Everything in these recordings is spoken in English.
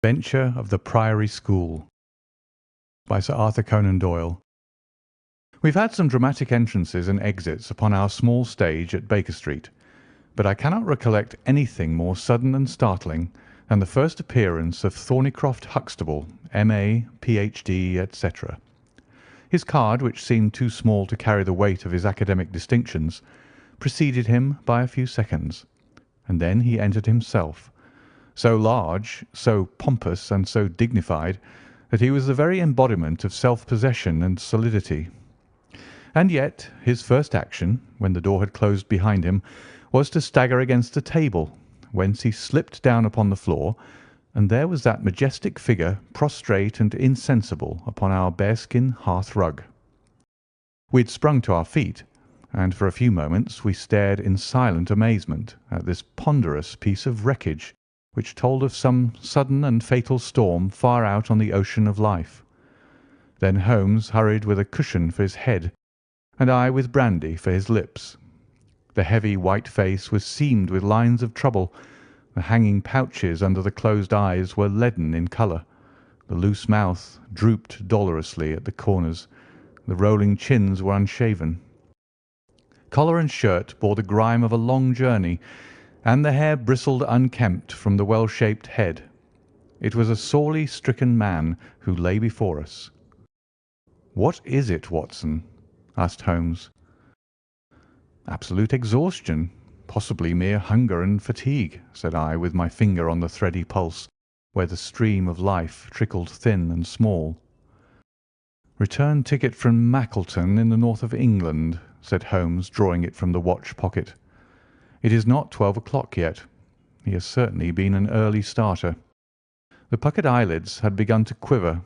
Adventure of the Priory School by Sir Arthur Conan Doyle. We've had some dramatic entrances and exits upon our small stage at Baker Street, but I cannot recollect anything more sudden and startling than the first appearance of Thorneycroft Huxtable, M.A., Ph.D., etc. His card, which seemed too small to carry the weight of his academic distinctions, preceded him by a few seconds, and then he entered himself, so large, so pompous, and so dignified that he was the very embodiment of self-possession and solidity. And yet his first action, when the door had closed behind him, was to stagger against a table, whence he slipped down upon the floor, and there was that majestic figure prostrate and insensible upon our bearskin hearth-rug. We had sprung to our feet, and for a few moments we stared in silent amazement at this ponderous piece of wreckage, which told of some sudden and fatal storm far out on the ocean of life. Then Holmes hurried with a cushion for his head, and I with brandy for his lips. The heavy white face was seamed with lines of trouble. The hanging pouches under the closed eyes were leaden in colour. The loose mouth drooped dolorously at the corners. The rolling chins were unshaven. Collar and shirt bore the grime of a long journey, and the hair bristled unkempt from the well-shaped head. It was a sorely stricken man who lay before us. "What is it, Watson?" asked Holmes. "Absolute exhaustion, possibly mere hunger and fatigue," said I, with my finger on the thready pulse, where the stream of life trickled thin and small. "Return ticket from Mackleton in the north of England," said Holmes, drawing it from the watch pocket. "It is not 12 o'clock yet. He has certainly been an early starter." The puckered eyelids had begun to quiver,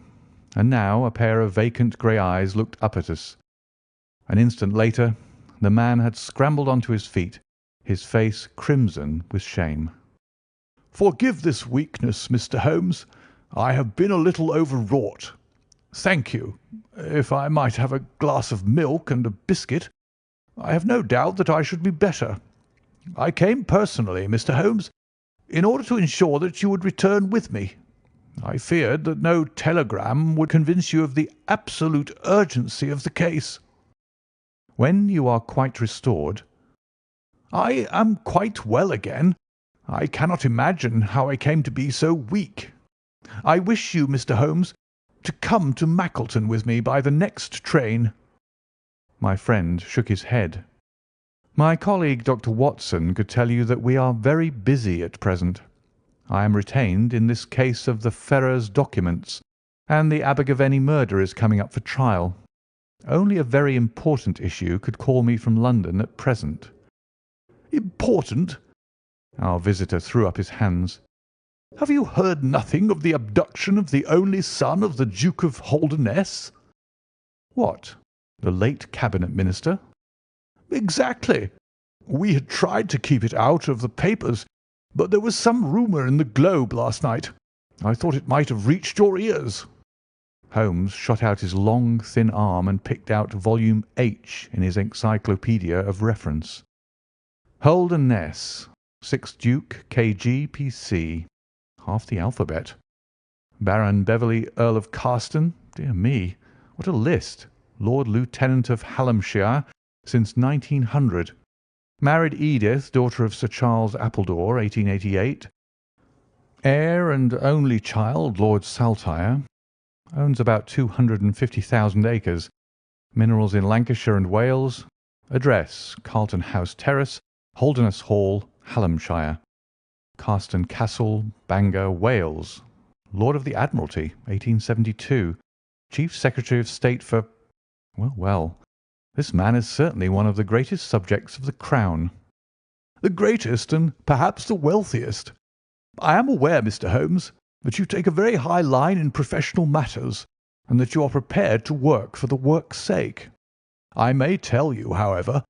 and now a pair of vacant grey eyes looked up at us. An instant later the man had scrambled onto his feet, his face crimson with shame. "Forgive this weakness, Mr. Holmes. I have been a little overwrought. Thank you. If I might have a glass of milk and a biscuit, I have no doubt that I should be better. I came personally, Mr. Holmes, in order to ensure that you would return with me. I feared that no telegram would convince you of the absolute urgency of the case." "When you are quite restored—" "I am quite well again. I cannot imagine how I came to be so weak. I wish you, Mr. Holmes, to come to Mackleton with me by the next train." My friend shook his head. "My colleague, Dr. Watson, could tell you that we are very busy at present. I am retained in this case of the Ferrers documents, and the Abergavenny murder is coming up for trial. Only a very important issue could call me from London at present." "Important?" Our visitor threw up his hands. "Have you heard nothing of the abduction of the only son of the Duke of Holdernesse?" "What, the late Cabinet Minister?" "Exactly. We had tried to keep it out of the papers, but there was some rumour in the Globe last night. I thought it might have reached your ears." Holmes shot out his long, thin arm and picked out volume H in his encyclopaedia of reference. "Holdernesse, 6th Duke, K.G., P.C. Half the alphabet. Baron Beverley, Earl of Carston. Dear me, what a list. Lord Lieutenant of Hallamshire since 1900. Married Edith, daughter of Sir Charles Appledore, 1888. Heir and only child, Lord Saltire. Owns about 250,000 acres. Minerals in Lancashire and Wales. Address, Carlton House Terrace, Holdernesse Hall, Hallamshire. Carston Castle, Bangor, Wales. Lord of the Admiralty, 1872. Chief Secretary of State for— Well, this man is certainly one of the greatest subjects of the Crown." "The greatest and perhaps the wealthiest. I am aware, Mr. Holmes, that you take a very high line in professional matters, and that you are prepared to work for the work's sake. I may tell you, however,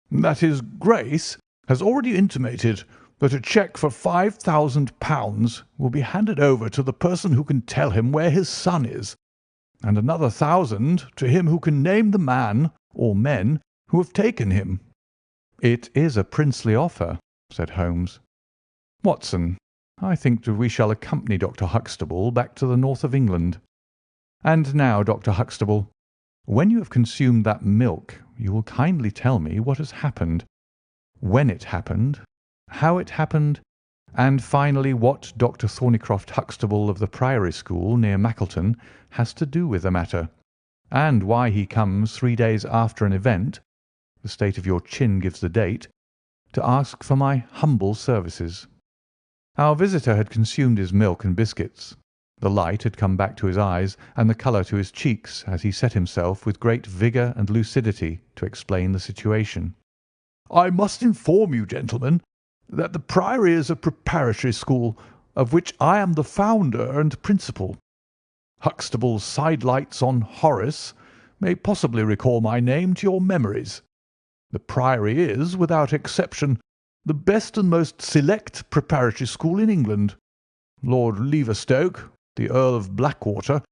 that his Grace has already intimated that a cheque for £5,000 will be handed over to the person who can tell him where his son is, and another 1,000 to him who can name the man or men who have taken him." "It is a princely offer," said Holmes. "Watson, I think that we shall accompany Dr. Huxtable back to the north of England. And now, Dr. Huxtable, when you have consumed that milk, you will kindly tell me what has happened, when it happened, how it happened, and finally what Dr. Thorneycroft Huxtable of the Priory School near Mackleton has to do with the matter, and why he comes 3 days after an event, the state of your chin gives the date, to ask for my humble services. Our visitor had consumed his milk and biscuits. The light had come back to his eyes and the colour to his cheeks as he set himself with great vigour and lucidity to explain the situation. "I must inform you, gentlemen, that the Priory is a preparatory school, of which I am the founder and principal. Huxtable's sidelights on Horace may possibly recall my name to your memories. The Priory is, without exception, the best and most select preparatory school in England. Lord Leverstoke, the Earl of Blackwater,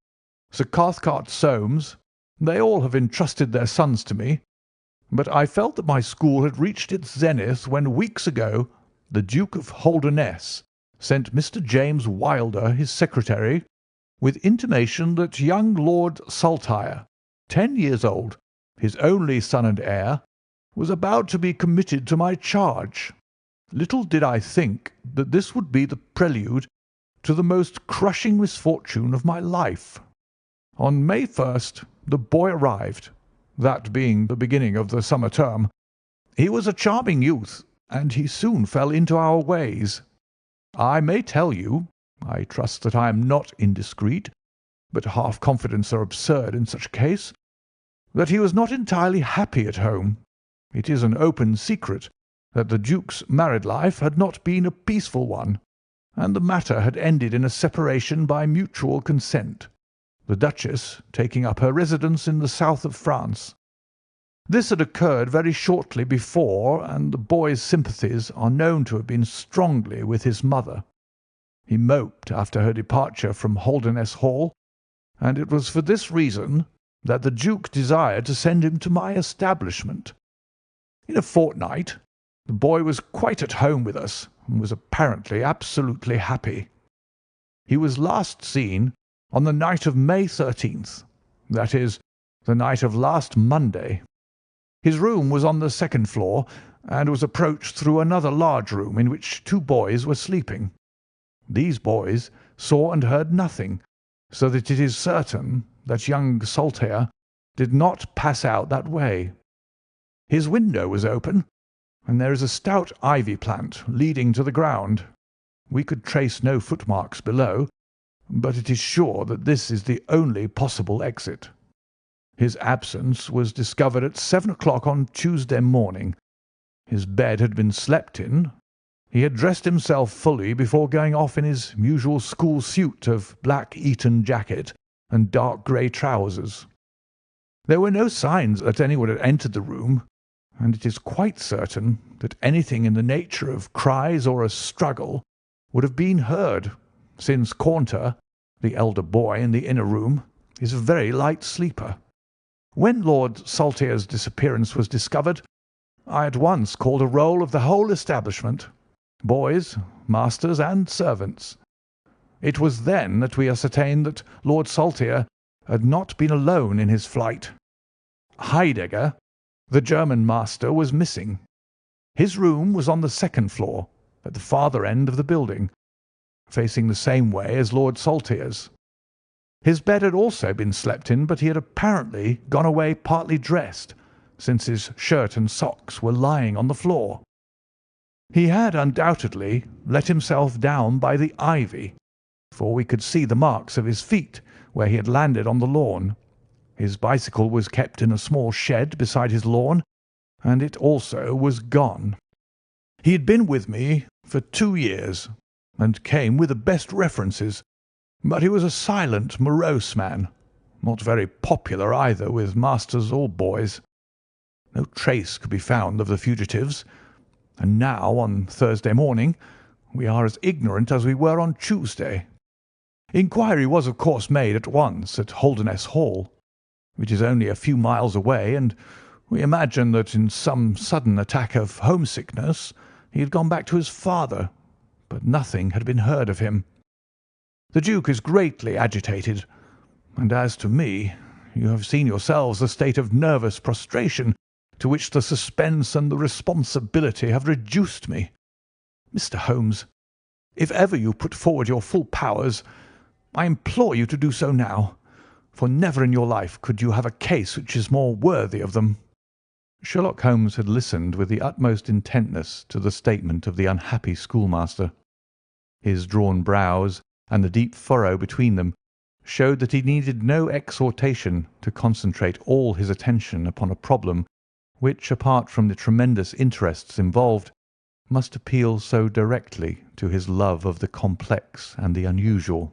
Sir Cathcart Soames, they all have entrusted their sons to me, but I felt that my school had reached its zenith when weeks ago the Duke of Holdernesse sent Mr. James Wilder, his secretary, with intimation that young Lord Saltire, 10 years old, his only son and heir, was about to be committed to my charge. Little did I think that this would be the prelude to the most crushing misfortune of my life. On May 1st the boy arrived, that being the beginning of the summer term. He was a charming youth, and he soon fell into our ways. I may tell you, I trust that I am not indiscreet, but half-confidence are absurd in such a case, that he was not entirely happy at home. It is an open secret that the Duke's married life had not been a peaceful one, and the matter had ended in a separation by mutual consent, the Duchess taking up her residence in the south of France. This had occurred very shortly before, and the boy's sympathies are known to have been strongly with his mother. He moped after her departure from Holdernesse Hall, and it was for this reason that the Duke desired to send him to my establishment. In a fortnight the boy was quite at home with us, and was apparently absolutely happy. He was last seen on the night of May 13th, that is, the night of last Monday. His room was on the second floor, and was approached through another large room in which 2 boys were sleeping. These boys saw and heard nothing, so that it is certain that young Saltire did not pass out that way. His window was open, and there is a stout ivy plant leading to the ground. We could trace no footmarks below, but it is sure that this is the only possible exit. His absence was discovered at 7 o'clock on Tuesday morning. His bed had been slept in. He had dressed himself fully before going off in his usual school suit of black Eton jacket and dark grey trousers. There were no signs that anyone had entered the room, and it is quite certain that anything in the nature of cries or a struggle would have been heard, since Caunter, the elder boy in the inner room, is a very light sleeper. When Lord Saltire's disappearance was discovered, I at once called a roll of the whole establishment, boys, masters, and servants. It was then that we ascertained that Lord Saltire had not been alone in his flight. Heidegger, the German master, was missing. His room was on the second floor, at the farther end of the building, facing the same way as Lord Saltire's. His bed had also been slept in, but he had apparently gone away partly dressed, since his shirt and socks were lying on the floor. He had undoubtedly let himself down by the ivy, for we could see the marks of his feet where he had landed on the lawn. His bicycle was kept in a small shed beside his lawn, and it also was gone. He had been with me for 2 years, and came with the best references, but he was a silent, morose man, not very popular either with masters or boys. No trace could be found of the fugitives, and now, on Thursday morning, we are as ignorant as we were on Tuesday. Inquiry was, of course, made at once at Holdernesse Hall, which is only a few miles away, and we imagine that in some sudden attack of homesickness he had gone back to his father, but nothing had been heard of him. The Duke is greatly agitated, and as to me, you have seen yourselves the state of nervous prostration to which the suspense and the responsibility have reduced me. Mr. Holmes, if ever you put forward your full powers, I implore you to do so now, for never in your life could you have a case which is more worthy of them." Sherlock Holmes had listened with the utmost intentness to the statement of the unhappy schoolmaster. His drawn brows and the deep furrow between them showed that he needed no exhortation to concentrate all his attention upon a problem which, apart from the tremendous interests involved, must appeal so directly to his love of the complex and the unusual.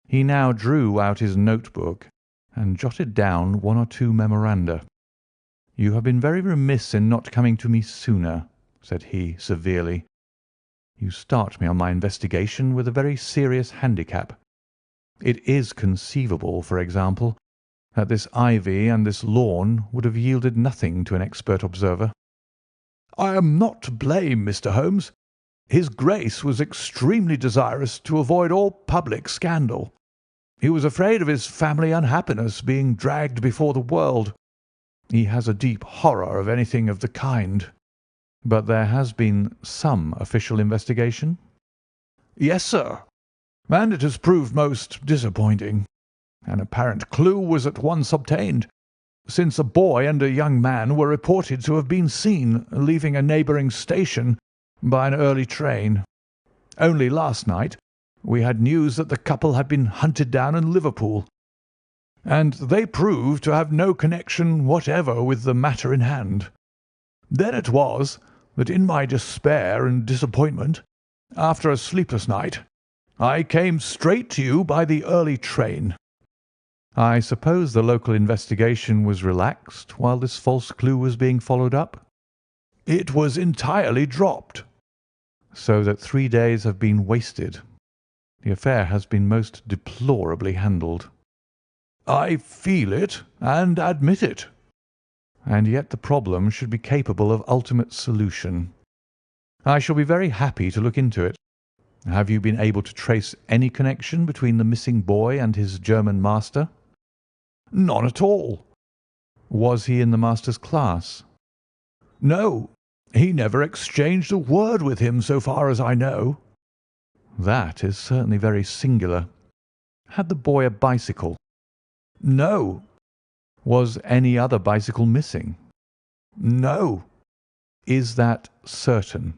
He now drew out his notebook and jotted down one or two memoranda. "You have been very remiss in not coming to me sooner," said he severely. "You start me on my investigation with a very serious handicap. It is conceivable, for example, that this ivy and this lawn would have yielded nothing to an expert observer." "I am not to blame, Mr. Holmes. His Grace was extremely desirous to avoid all public scandal. He was afraid of his family unhappiness being dragged before the world. He has a deep horror of anything of the kind." "But there has been some official investigation?" "Yes, sir, and it has proved most disappointing. An apparent clue was at once obtained, since a boy and a young man were reported to have been seen leaving a neighbouring station by an early train. Only last night we had news that the couple had been hunted down in Liverpool, and they proved to have no connection whatever with the matter in hand. Then it was that in my despair and disappointment, after a sleepless night, I came straight to you by the early train." "I suppose the local investigation was relaxed while this false clue was being followed up?" "It was entirely dropped." "So that 3 days have been wasted. The affair has been most deplorably handled." "I feel it and admit it." "And yet the problem should be capable of ultimate solution. I shall be very happy to look into it. Have you been able to trace any connection between the missing boy and his German master?" "None at all." "Was he in the master's class?" "No, he never exchanged a word with him so far as I know." "That is certainly very singular. Had the boy a bicycle?" "No." "Was any other bicycle missing?" "No." "Is that certain?"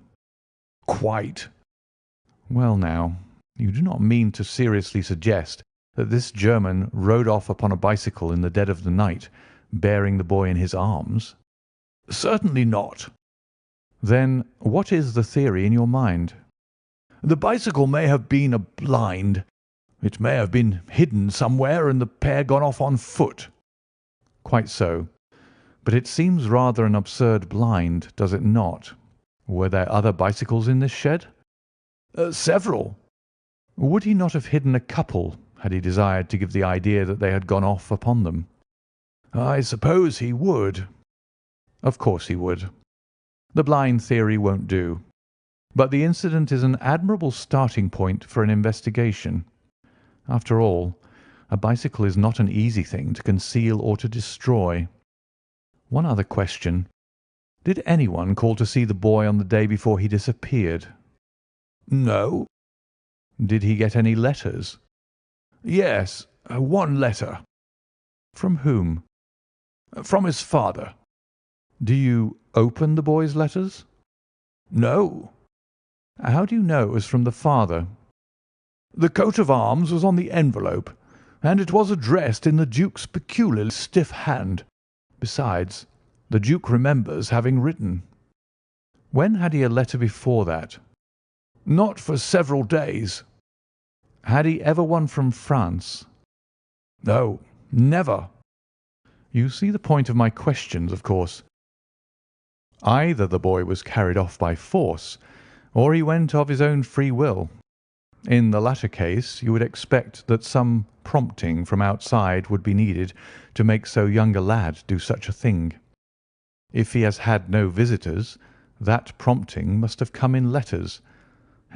"Quite." "Well now, you do not mean to seriously suggest that this German rode off upon a bicycle in the dead of the night, bearing the boy in his arms?" "Certainly not." "Then what is the theory in your mind?" "The bicycle may have been a blind. It may have been hidden somewhere and the pair gone off on foot." "Quite so. But it seems rather an absurd blind, does it not? Were there other bicycles in this shed?" "Several." "Would he not have hidden a couple had he desired to give the idea that they had gone off upon them?" "I suppose he would." "Of course he would. The blind theory won't do. But the incident is an admirable starting point for an investigation. After all, a bicycle is not an easy thing to conceal or to destroy. One other question. Did anyone call to see the boy on the day before he disappeared?" "No." "Did he get any letters?" "Yes, one letter." "From whom?" "From his father." "Do you open the boy's letters?" "No." "How do you know it was from the father?" "The coat of arms was on the envelope, and it was addressed in the Duke's peculiarly stiff hand. Besides, the Duke remembers having written." "When had he a letter before that?" "Not for several days." "Had he ever one from France?" "No, never." "You see the point of my questions, of course. Either the boy was carried off by force, or he went of his own free will. In the latter case, you would expect that some prompting from outside would be needed to make so young a lad do such a thing. If he has had no visitors, that prompting must have come in letters.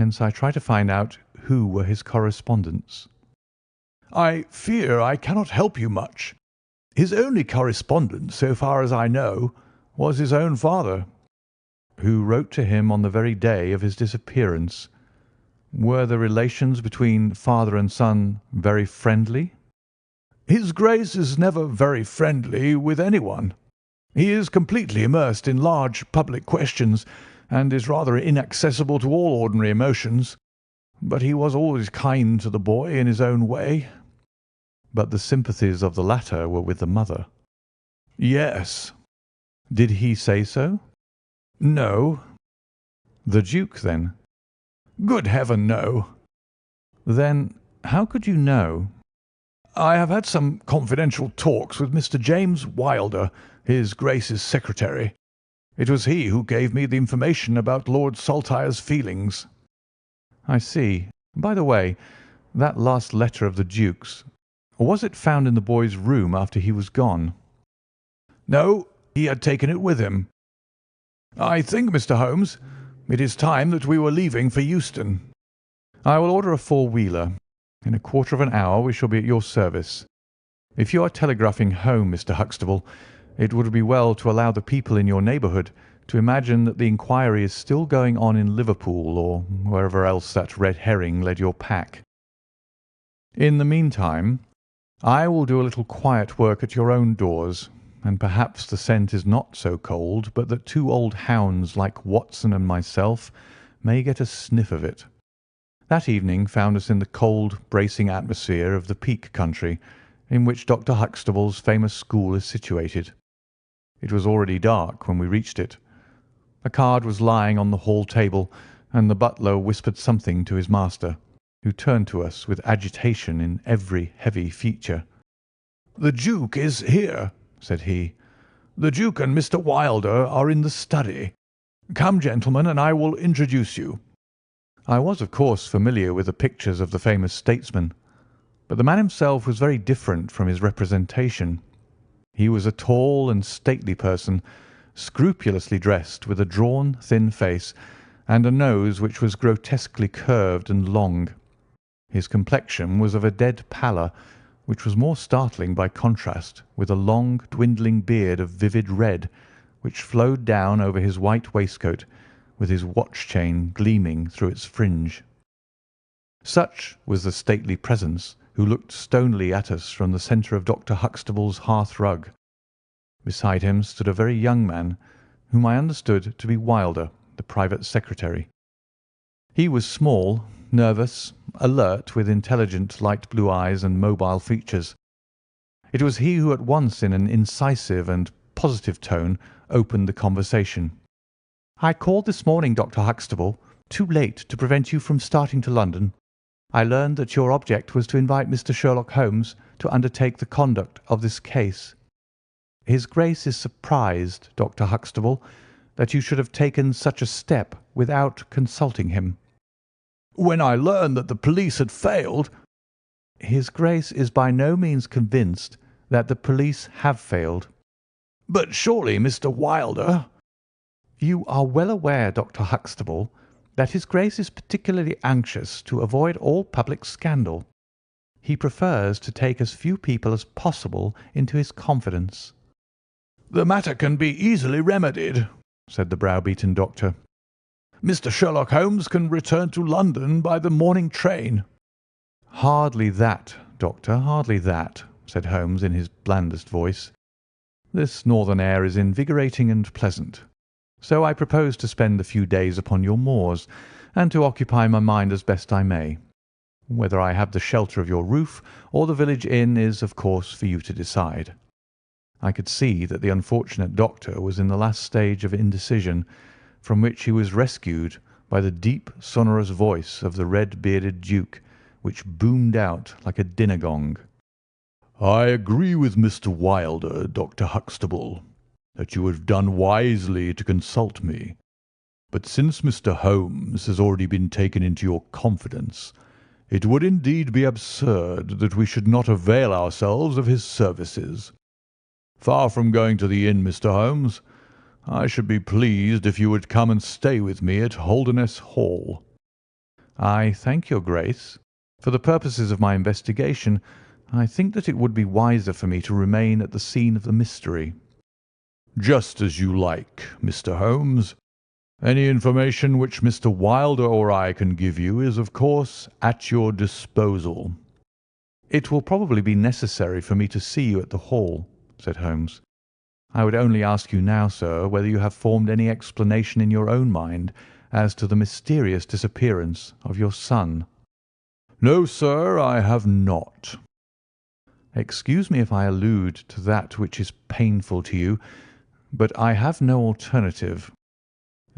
Hence I try to find out who were his correspondents." "I fear I cannot help you much. His only correspondent, so far as I know, was his own father." "Who wrote to him on the very day of his disappearance. Were the relations between father and son very friendly?" "His Grace is never very friendly with anyone. He is completely immersed in large public questions, and is rather inaccessible to all ordinary emotions. But he was always kind to the boy in his own way." "But the sympathies of the latter were with the mother." "Yes." "Did he say so?" "No." "The Duke, then?" "Good heaven, no." "Then how could you know?" "I have had some confidential talks with Mr. James Wilder, his Grace's secretary. It was he who gave me the information about Lord Saltire's feelings." "I see. By the way, that last letter of the Duke's, was it found in the boy's room after he was gone?" "No, he had taken it with him. I think, Mr. Holmes, it is time that we were leaving for Euston." "I will order a four-wheeler. In a quarter of an hour we shall be at your service. If you are telegraphing home, Mr. Huxtable, it would be well to allow the people in your neighbourhood to imagine that the inquiry is still going on in Liverpool or wherever else that red herring led your pack. In the meantime, I will do a little quiet work at your own doors, and perhaps the scent is not so cold but that two old hounds like Watson and myself may get a sniff of it." That evening found us in the cold, bracing atmosphere of the Peak Country, in which Dr. Huxtable's famous school is situated. It was already dark when we reached it. A card was lying on the hall table, and the butler whispered something to his master, who turned to us with agitation in every heavy feature. "The Duke is here," said he. "The Duke and Mr. Wilder are in the study. Come, gentlemen, and I will introduce you." I was, of course, familiar with the pictures of the famous statesman, but the man himself was very different from his representation. He was a tall and stately person, scrupulously dressed, with a drawn, thin face, and a nose which was grotesquely curved and long. His complexion was of a dead pallor, which was more startling by contrast with a long, dwindling beard of vivid red, which flowed down over his white waistcoat, with his watch-chain gleaming through its fringe. Such was the stately presence who looked stonily at us from the centre of Dr. Huxtable's hearth-rug. Beside him stood a very young man, whom I understood to be Wilder, the private secretary. He was small, nervous, alert, with intelligent light blue eyes and mobile features. It was he who at once, in an incisive and positive tone, opened the conversation. "I called this morning, Dr. Huxtable, too late to prevent you from starting to London. I learned that your object was to invite Mr. Sherlock Holmes to undertake the conduct of this case. His Grace is surprised, Dr. Huxtable, that you should have taken such a step without consulting him." "When I learned that the police had failed—" "His Grace is by no means convinced that the police have failed." "But surely Mr. Wilder—" "You are well aware, Dr. Huxtable, that his Grace is particularly anxious to avoid all public scandal. He prefers to take as few people as possible into his confidence." "The matter can be easily remedied," said the browbeaten doctor. "Mr. Sherlock Holmes can return to London by the morning train." "Hardly that, Doctor, hardly that," said Holmes in his blandest voice. "This northern air is invigorating and pleasant. So I propose to spend a few days upon your moors, and to occupy my mind as best I may. Whether I have the shelter of your roof or the village inn is, of course, for you to decide." I could see that the unfortunate doctor was in the last stage of indecision, from which he was rescued by the deep, sonorous voice of the red-bearded Duke, which boomed out like a dinner gong. "I agree with Mr. Wilder, Dr. Huxtable, that you have done wisely to consult me. But since Mr. Holmes has already been taken into your confidence, it would indeed be absurd that we should not avail ourselves of his services. Far from going to the inn, Mr. Holmes, I should be pleased if you would come and stay with me at Holdernesse Hall." "I thank your Grace. For the purposes of my investigation, I think that it would be wiser for me to remain at the scene of the mystery." "Just as you like, Mr. Holmes. Any information which Mr. Wilder or I can give you is, of course, at your disposal." "It will probably be necessary for me to see you at the Hall," said Holmes. "I would only ask you now, sir, whether you have formed any explanation in your own mind as to the mysterious disappearance of your son." "No, sir, I have not." "Excuse me if I allude to that which is painful to you, but I have no alternative.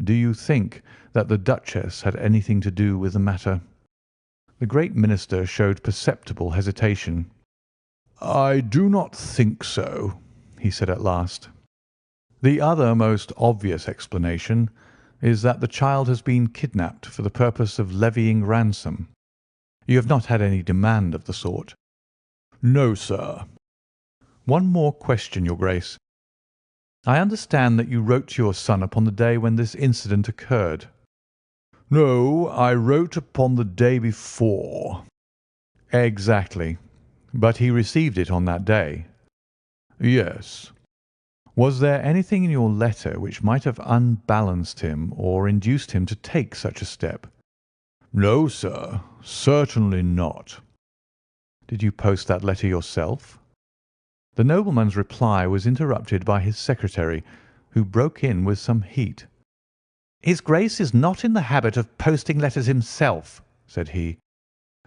Do you think that the Duchess had anything to do with the matter?" The great minister showed perceptible hesitation. "I do not think so," he said at last. "The other most obvious explanation is that the child has been kidnapped for the purpose of levying ransom. You have not had any demand of the sort?" "No, sir." "One more question, your Grace. I understand that you wrote to your son upon the day when this incident occurred?" "No, I wrote upon the day before." "Exactly. But he received it on that day?" "Yes." "Was there anything in your letter which might have unbalanced him or induced him to take such a step?" "No, sir, certainly not." "Did you post that letter yourself?" The nobleman's reply was interrupted by his secretary, who broke in with some heat. "His Grace is not in the habit of posting letters himself," said he.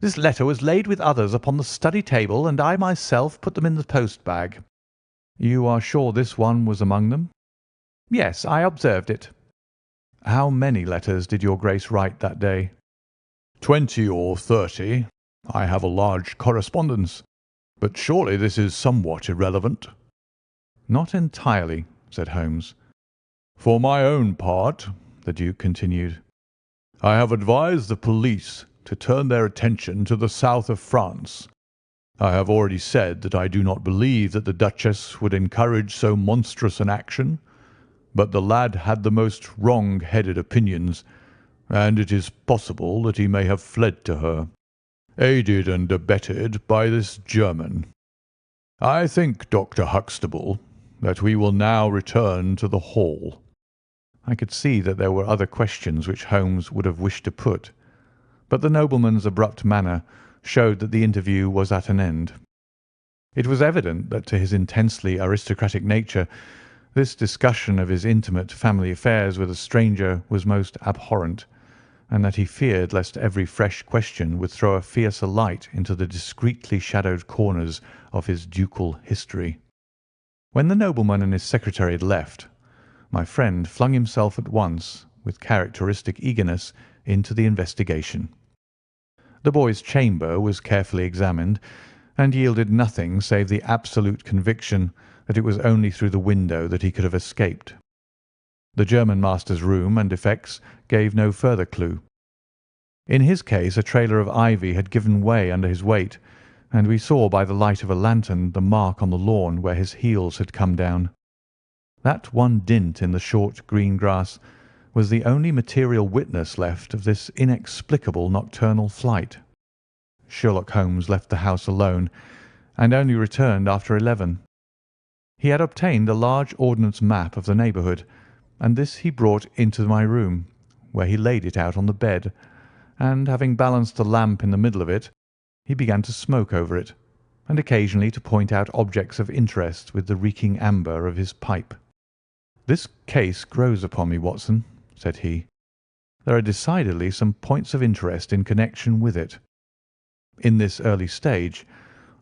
"This letter was laid with others upon the study table, and I myself put them in the post bag." "You are sure this one was among them?" "Yes, I observed it." "How many letters did your Grace write that day?" 20 or 30. I have a large correspondence. But surely this is somewhat irrelevant." "Not entirely," said Holmes. "For my own part," the Duke continued, "I have advised the police to turn their attention to the south of France. I have already said that I do not believe that the Duchess would encourage so monstrous an action, but the lad had the most wrong-headed opinions, and it is possible that he may have fled to her, aided and abetted by this German. I think, Dr. Huxtable, that we will now return to the Hall." I could see that there were other questions which Holmes would have wished to put, but the nobleman's abrupt manner showed that the interview was at an end. It was evident that to his intensely aristocratic nature this discussion of his intimate family affairs with a stranger was most abhorrent, and that he feared lest every fresh question would throw a fiercer light into the discreetly shadowed corners of his ducal history. When the nobleman and his secretary had left, my friend flung himself at once, with characteristic eagerness, into the investigation. The boy's chamber was carefully examined, and yielded nothing save the absolute conviction that it was only through the window that he could have escaped. The German master's room and effects gave no further clue. In his case a trailer of ivy had given way under his weight, and we saw by the light of a lantern the mark on the lawn where his heels had come down. That one dint in the short green grass was the only material witness left of this inexplicable nocturnal flight. Sherlock Holmes left the house alone, and only returned after 11. He had obtained a large ordnance map of the neighbourhood, and this he brought into my room, where he laid it out on the bed, and having balanced a lamp in the middle of it, he began to smoke over it, and occasionally to point out objects of interest with the reeking amber of his pipe. "This case grows upon me, Watson," said he. "There are decidedly some points of interest in connection with it. In this early stage,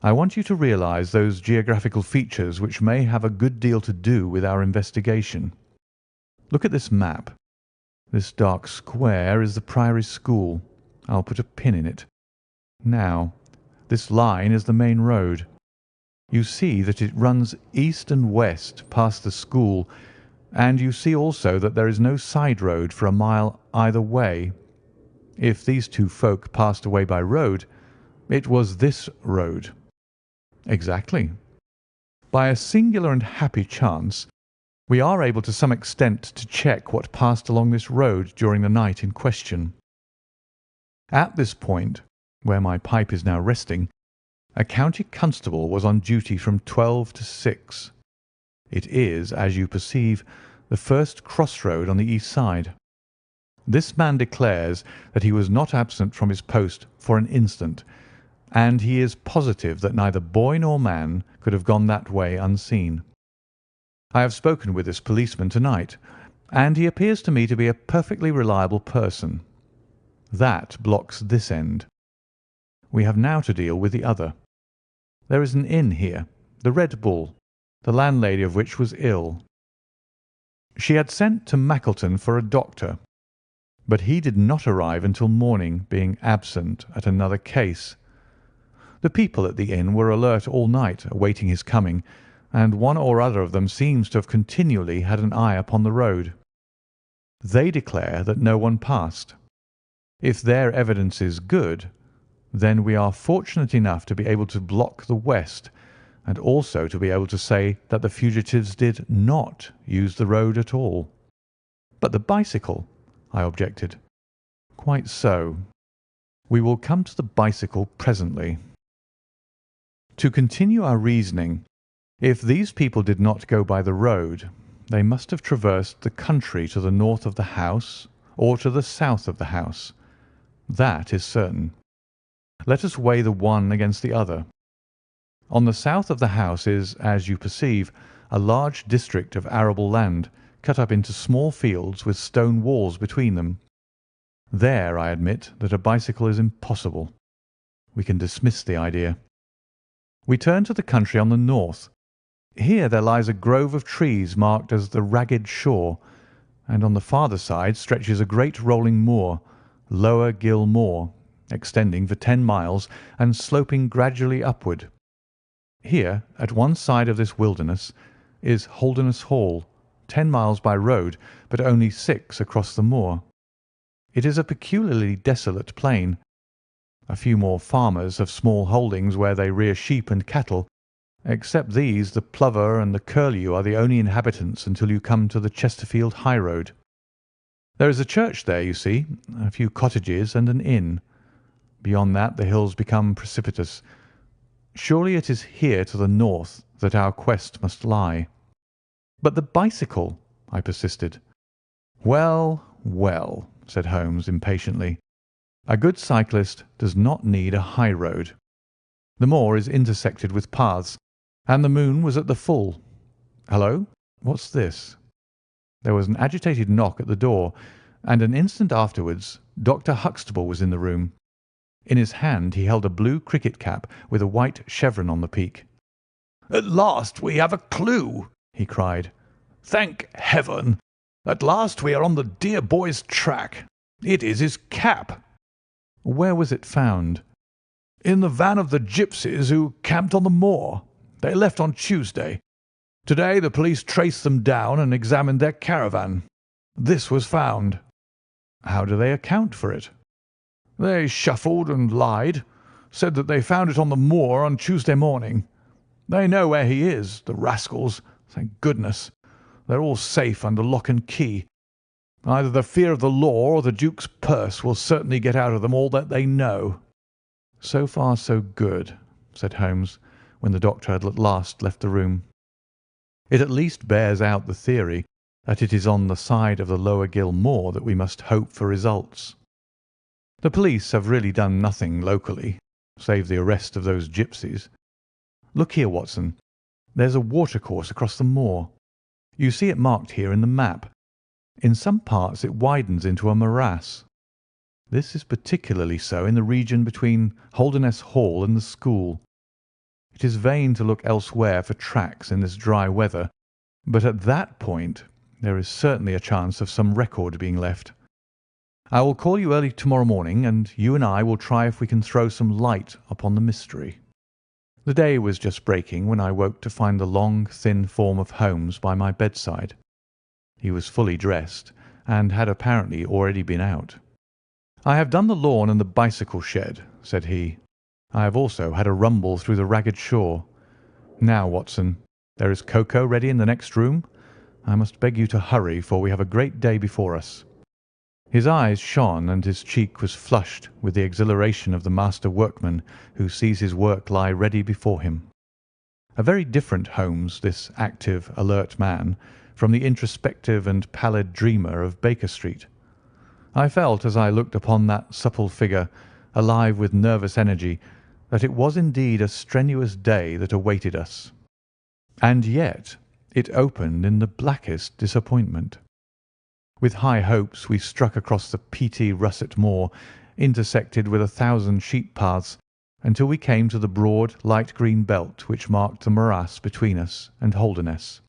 I want you to realise those geographical features which may have a good deal to do with our investigation. Look at this map. This dark square is the Priory School. I'll put a pin in it. Now, this line is the main road. You see that it runs east and west past the school, and you see also that there is no side road for a mile either way. If these two folk passed away by road, it was this road." "Exactly." "By a singular and happy chance, we are able to some extent to check what passed along this road during the night in question. At this point, where my pipe is now resting, a county constable was on duty from 12 to 6. It is, as you perceive, the first crossroad on the east side. This man declares that he was not absent from his post for an instant, and he is positive that neither boy nor man could have gone that way unseen. I have spoken with this policeman to-night, and he appears to me to be a perfectly reliable person. That blocks this end. We have now to deal with the other. There is an inn here, the Red Bull, the landlady of which was ill. She had sent to Mackleton for a doctor, but he did not arrive until morning, being absent at another case. The people at the inn were alert all night, awaiting his coming, and one or other of them seems to have continually had an eye upon the road. They declare that no one passed. If their evidence is good, then we are fortunate enough to be able to block the west, and also to be able to say that the fugitives did not use the road at all. But the bicycle, I objected. Quite so. We will come to the bicycle presently. To continue our reasoning, if these people did not go by the road, they must have traversed the country to the north of the house or to the south of the house. That is certain. Let us weigh the one against the other. On the south of the house is, as you perceive, a large district of arable land, cut up into small fields with stone walls between them. There I admit that a bicycle is impossible. We can dismiss the idea. We turn to the country on the north. Here there lies a grove of trees marked as the Ragged Shore, and on the farther side stretches a great rolling moor, Lower Gill Moor, extending for 10 miles and sloping gradually upward. Here, at one side of this wilderness, is Holdernesse Hall, 10 miles by road, but only 6 across the moor. It is a peculiarly desolate plain. A few more farmers have small holdings where they rear sheep and cattle. Except these, the plover and the curlew are the only inhabitants until you come to the Chesterfield high road. There is a church there, you see, a few cottages and an inn. Beyond that the hills become precipitous. Surely it is here to the north that our quest must lie. But the bicycle, I persisted. Well, well, said Holmes impatiently. A good cyclist does not need a high road. The moor is intersected with paths, and the moon was at the full. Hello, what's this? There was an agitated knock at the door, and an instant afterwards Dr. Huxtable was in the room. In his hand he held a blue cricket cap with a white chevron on the peak. "At last we have a clue," he cried. "Thank heaven! At last we are on the dear boy's track. It is his cap." "Where was it found?" "In the van of the gipsies who camped on the moor. They left on Tuesday. To-day the police traced them down and examined their caravan. This was found." "How do they account for it?" "They shuffled and lied, said that they found it on the moor on Tuesday morning. They know where he is, the rascals, thank goodness. They're all safe under lock and key. Either the fear of the law or the Duke's purse will certainly get out of them all that they know." "So far so good," said Holmes, when the doctor had at last left the room. "It at least bears out the theory that it is on the side of the Lower Gill Moor that we must hope for results. The police have really done nothing locally, save the arrest of those gipsies. Look here, Watson. There's a watercourse across the moor. You see it marked here in the map. In some parts it widens into a morass. This is particularly so in the region between Holdernesse Hall and the school. It is vain to look elsewhere for tracks in this dry weather, but at that point there is certainly a chance of some record being left. I will call you early tomorrow morning, and you and I will try if we can throw some light upon the mystery." The day was just breaking when I woke to find the long, thin form of Holmes by my bedside. He was fully dressed, and had apparently already been out. "I have done the lawn and the bicycle shed," said he. "I have also had a rumble through the Ragged Shore. Now, Watson, there is cocoa ready in the next room. I must beg you to hurry, for we have a great day before us." His eyes shone and his cheek was flushed with the exhilaration of the master workman who sees his work lie ready before him. A very different Holmes, this active, alert man, from the introspective and pallid dreamer of Baker Street. I felt, as I looked upon that supple figure, alive with nervous energy, that it was indeed a strenuous day that awaited us. And yet it opened in the blackest disappointment. With high hopes we struck across the peaty russet moor, intersected with 1,000 sheep paths, until we came to the broad light green belt which marked the morass between us and Holdernesse.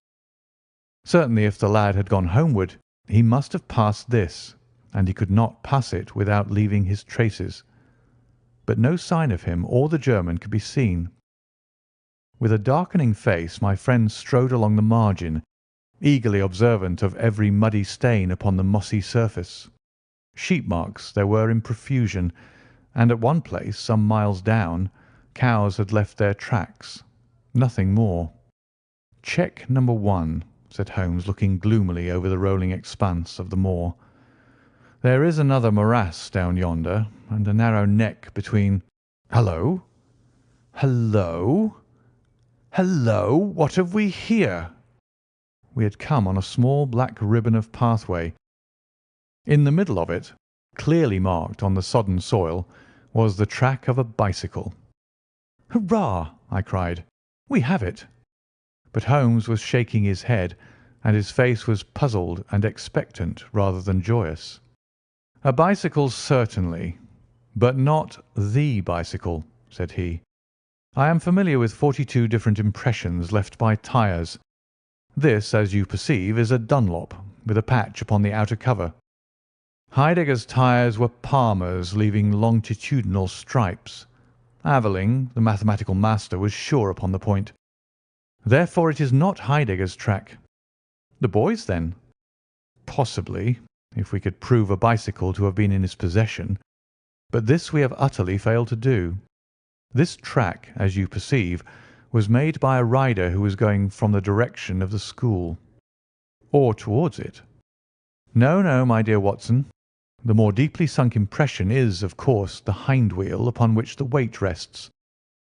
Certainly if the lad had gone homeward, he must have passed this, and he could not pass it without leaving his traces. But no sign of him or the German could be seen. With a darkening face my friend strode along the margin, eagerly observant of every muddy stain upon the mossy surface. Sheep marks there were in profusion, and at one place, some miles down, cows had left their tracks. Nothing more. "Check number 1," said Holmes, looking gloomily over the rolling expanse of the moor. "There is another morass down yonder, and a narrow neck between. Hallo! Hallo! Hallo! What have we here?" We had come on a small black ribbon of pathway. In the middle of it, clearly marked on the sodden soil, was the track of a bicycle. "Hurrah!" I cried. "We have it!" But Holmes was shaking his head, and his face was puzzled and expectant rather than joyous. "A bicycle, certainly, but not the bicycle," said he. "I am familiar with 42 different impressions left by tyres. This, as you perceive, is a Dunlop, with a patch upon the outer cover. Heidegger's tyres were Palmer's, leaving longitudinal stripes. Aveling, the mathematical master, was sure upon the point. Therefore it is not Heidegger's track. The boy's, then? Possibly, if we could prove a bicycle to have been in his possession, but this we have utterly failed to do. This track, as you perceive, was made by a rider who was going from the direction of the school, or towards it. No, no, my dear Watson. The more deeply sunk impression is, of course, the hind wheel upon which the weight rests.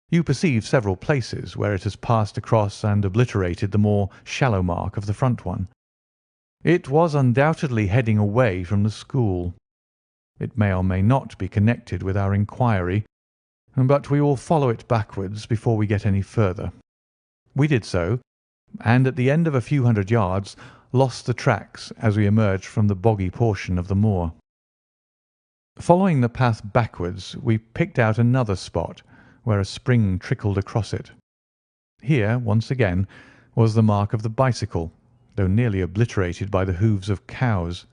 You perceive several places where it has passed across and obliterated the more shallow mark of the front one. It was undoubtedly heading away from the school. It may or may not be connected with our inquiry, but we will follow it backwards before we get any further. We did so, and at the end of a few hundred yards lost the tracks as we emerged from the boggy portion of the moor. Following the path backwards, we picked out another spot where a spring trickled across it. Here, once again, was the mark of the bicycle, though nearly obliterated by the hoofs of cows.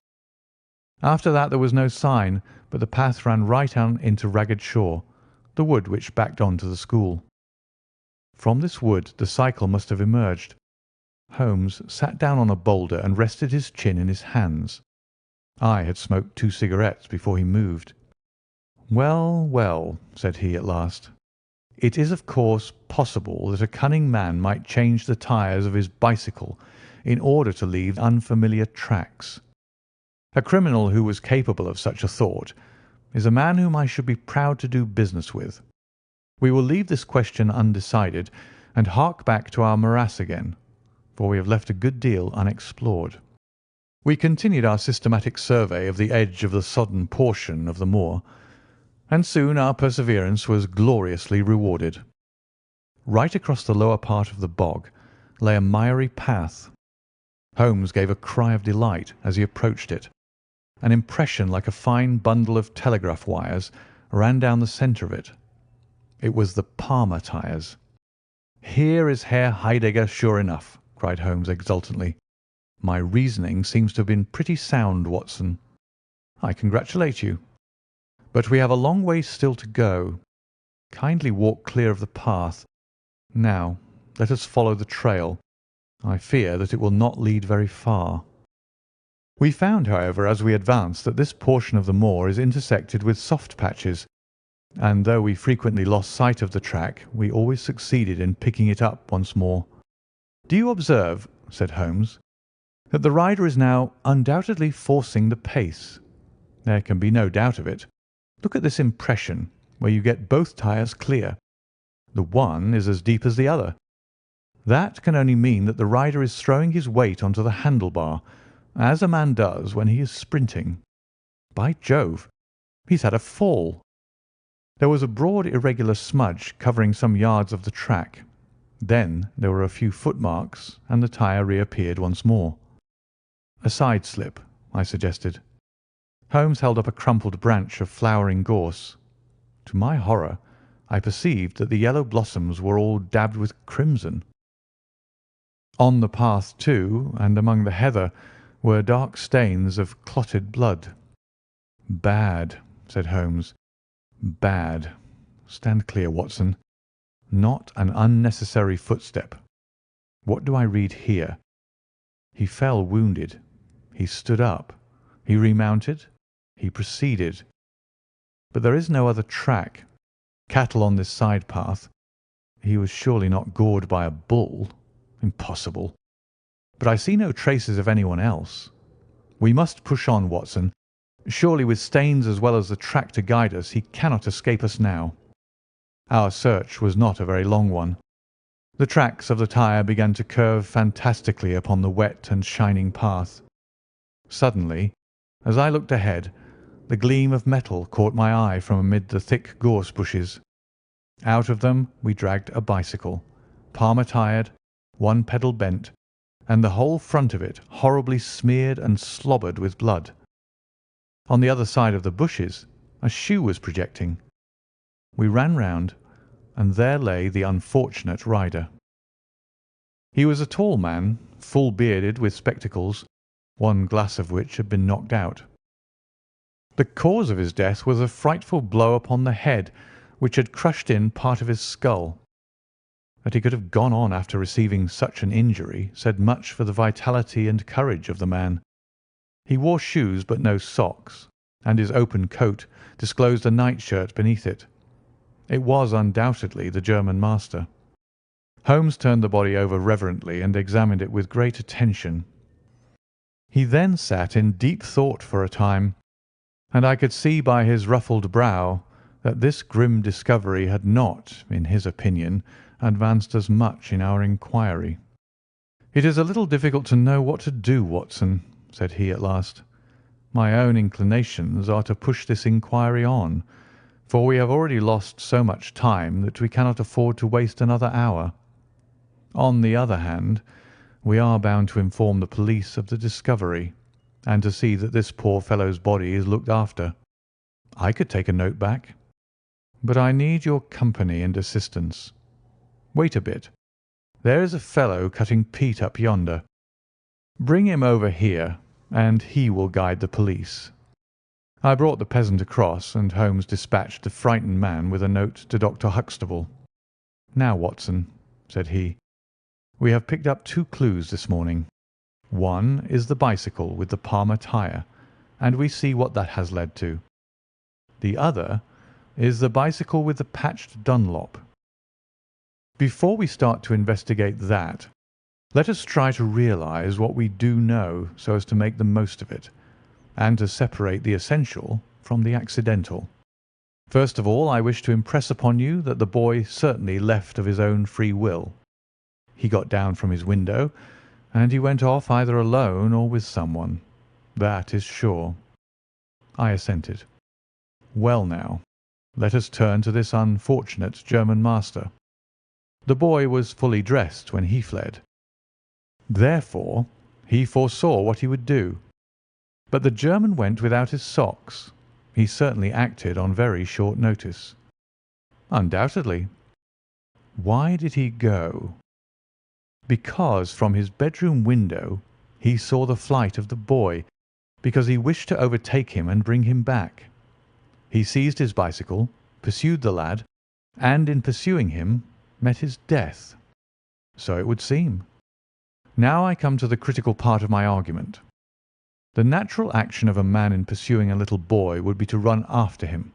After that there was no sign, but the path ran right on into Ragged Shaw, the wood which backed on to the school. From this wood the cycle must have emerged. Holmes sat down on a boulder and rested his chin in his hands. I had smoked 2 cigarettes before he moved. "Well, well," said he at last, "it is of course possible that a cunning man might change the tyres of his bicycle in order to leave unfamiliar tracks. A criminal who was capable of such a thought is a man whom I should be proud to do business with. We will leave this question undecided and hark back to our morass again, for we have left a good deal unexplored." We continued our systematic survey of the edge of the sodden portion of the moor, and soon our perseverance was gloriously rewarded. Right across the lower part of the bog lay a miry path. Holmes gave a cry of delight as he approached it. An impression like a fine bundle of telegraph wires ran down the centre of it. It was the Palmer tyres. "Here is Herr Heidegger sure enough," cried Holmes exultantly. "My reasoning seems to have been pretty sound, Watson. I congratulate you. But we have a long way still to go. Kindly walk clear of the path. Now, let us follow the trail. I fear that it will not lead very far." We found, however, as we advanced, that this portion of the moor is intersected with soft patches, and though we frequently lost sight of the track, we always succeeded in picking it up once more. "Do you observe," said Holmes, "that the rider is now undoubtedly forcing the pace? There can be no doubt of it. Look at this impression, where you get both tyres clear. The one is as deep as the other. That can only mean that the rider is throwing his weight onto the handlebar, as a man does when he is sprinting. By Jove, he's had a fall. There was a broad irregular smudge covering some yards of the track. Then there were a few footmarks, and the tyre reappeared once more. A side slip, I suggested. Holmes held up a crumpled branch of flowering gorse. To my horror, I perceived that the yellow blossoms were all dabbed with crimson. On the path, too, and among the heather, were dark stains of clotted blood. "Bad," said Holmes. "Bad. Stand clear, Watson. Not an unnecessary footstep. What do I read here? He fell wounded. He stood up. He remounted. He proceeded. But there is no other track. Cattle on this side path. He was surely not gored by a bull. Impossible. But I see no traces of anyone else. We must push on, Watson. Surely with stains as well as the track to guide us, he cannot escape us now." Our search was not a very long one. The tracks of the tyre began to curve fantastically upon the wet and shining path. Suddenly, as I looked ahead, the gleam of metal caught my eye from amid the thick gorse bushes. Out of them we dragged a bicycle, palmer-tired, one pedal bent, and the whole front of it horribly smeared and slobbered with blood. On the other side of the bushes a shoe was projecting. We ran round, and there lay the unfortunate rider. He was a tall man, full-bearded, with spectacles, one glass of which had been knocked out. The cause of his death was a frightful blow upon the head, which had crushed in part of his skull. That he could have gone on after receiving such an injury said much for the vitality and courage of the man. He wore shoes but no socks, and his open coat disclosed a nightshirt beneath it. It was undoubtedly the German master. Holmes turned the body over reverently and examined it with great attention. He then sat in deep thought for a time, and I could see by his ruffled brow that this grim discovery had not, in his opinion, advanced us much in our inquiry. "It is a little difficult to know what to do, Watson," said he at last. "My own inclinations are to push this inquiry on, for we have already lost so much time that we cannot afford to waste another hour. On the other hand, we are bound to inform the police of the discovery, and to see that this poor fellow's body is looked after. I could take a note back, but I need your company and assistance. Wait a bit. There is a fellow cutting peat up yonder. Bring him over here, and he will guide the police." I brought the peasant across, and Holmes dispatched the frightened man with a note to Dr. Huxtable. "Now, Watson," said he, "we have picked up 2 clues this morning. One is the bicycle with the Palmer tyre, and we see what that has led to. The other is the bicycle with the patched Dunlop. Before we start to investigate that, let us try to realize what we do know so as to make the most of it, and to separate the essential from the accidental. First of all, I wish to impress upon you that the boy certainly left of his own free will. He got down from his window, and he went off either alone or with someone. That is sure." I assented. "Well now, let us turn to this unfortunate German master. The boy was fully dressed when he fled. Therefore, he foresaw what he would do. But the German went without his socks. He certainly acted on very short notice." "Undoubtedly." "Why did he go?" "Because from his bedroom window he saw the flight of the boy, because he wished to overtake him and bring him back. He seized his bicycle, pursued the lad, and in pursuing him met his death. So it would seem. Now I come to the critical part of my argument. The natural action of a man in pursuing a little boy would be to run after him.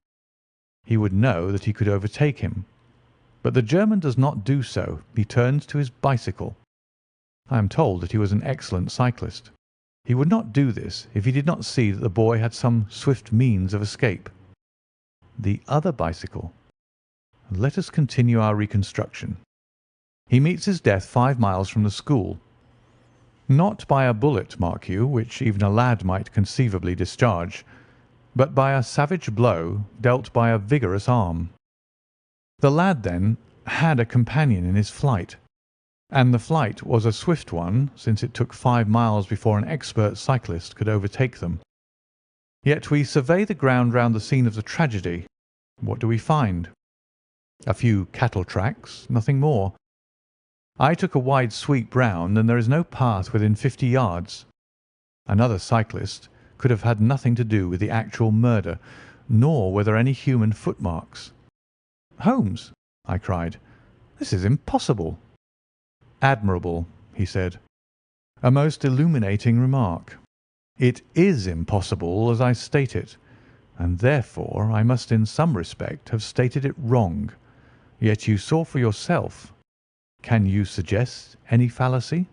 He would know that he could overtake him. But the German does not do so. He turns to his bicycle. I am told that he was an excellent cyclist. He would not do this if he did not see that the boy had some swift means of escape. The other bicycle. Let us continue our reconstruction. He meets his death 5 miles from the school. Not by a bullet, mark you, which even a lad might conceivably discharge, but by a savage blow dealt by a vigorous arm. The lad, then, had a companion in his flight, and the flight was a swift one, since it took 5 miles before an expert cyclist could overtake them. Yet we survey the ground round the scene of the tragedy. What do we find? A few cattle tracks, nothing more. I took a wide sweep round, and there is no path within 50 yards. Another cyclist could have had nothing to do with the actual murder, nor were there any human footmarks. "Holmes," I cried, "this is impossible." "Admirable," he said. "A most illuminating remark. It is impossible as I state it, and therefore I must in some respect have stated it wrong. Yet you saw for yourself. Can you suggest any fallacy?"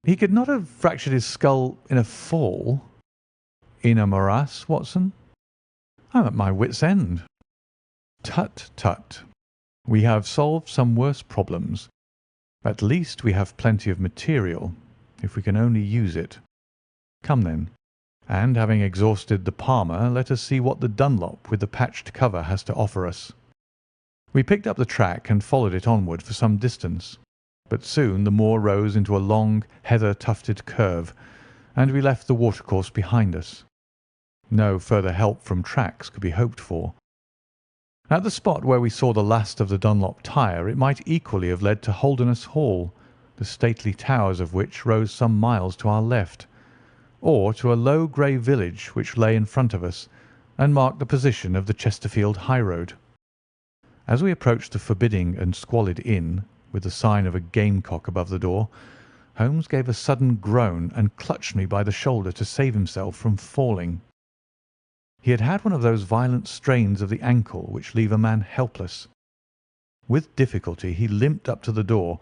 "He could not have fractured his skull in a fall." "In a morass, Watson?" "I am at my wit's end." "Tut, tut. We have solved some worse problems. At least we have plenty of material, if we can only use it. Come then, and having exhausted the Palmer, let us see what the Dunlop with the patched cover has to offer us." We picked up the track and followed it onward for some distance, but soon the moor rose into a long, heather-tufted curve, and we left the watercourse behind us. No further help from tracks could be hoped for. At the spot where we saw the last of the Dunlop tire, it might equally have led to Holdernesse Hall, the stately towers of which rose some miles to our left, or to a low grey village which lay in front of us and marked the position of the Chesterfield highroad. As we approached the forbidding and squalid inn, with the sign of a gamecock above the door, Holmes gave a sudden groan and clutched me by the shoulder to save himself from falling. He had had one of those violent strains of the ankle which leave a man helpless. With difficulty he limped up to the door,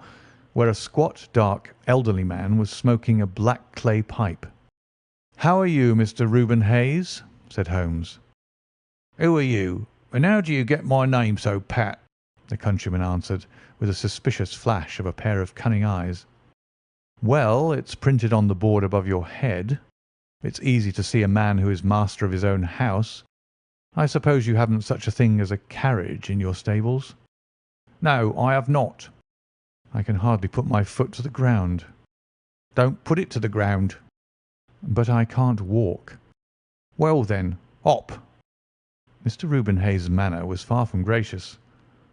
where a squat, dark, elderly man was smoking a black clay pipe. "How are you, Mr. Reuben Hayes?" said Holmes. "Who are you, and how do you get my name so pat?" the countryman answered, with a suspicious flash of a pair of cunning eyes. "Well, it's printed on the board above your head. It's easy to see a man who is master of his own house. I suppose you haven't such a thing as a carriage in your stables?" "No, I have not." "I can hardly put my foot to the ground." "Don't put it to the ground." "But I can't walk." "Well then, hop." Mr. Reuben Hayes' manner was far from gracious,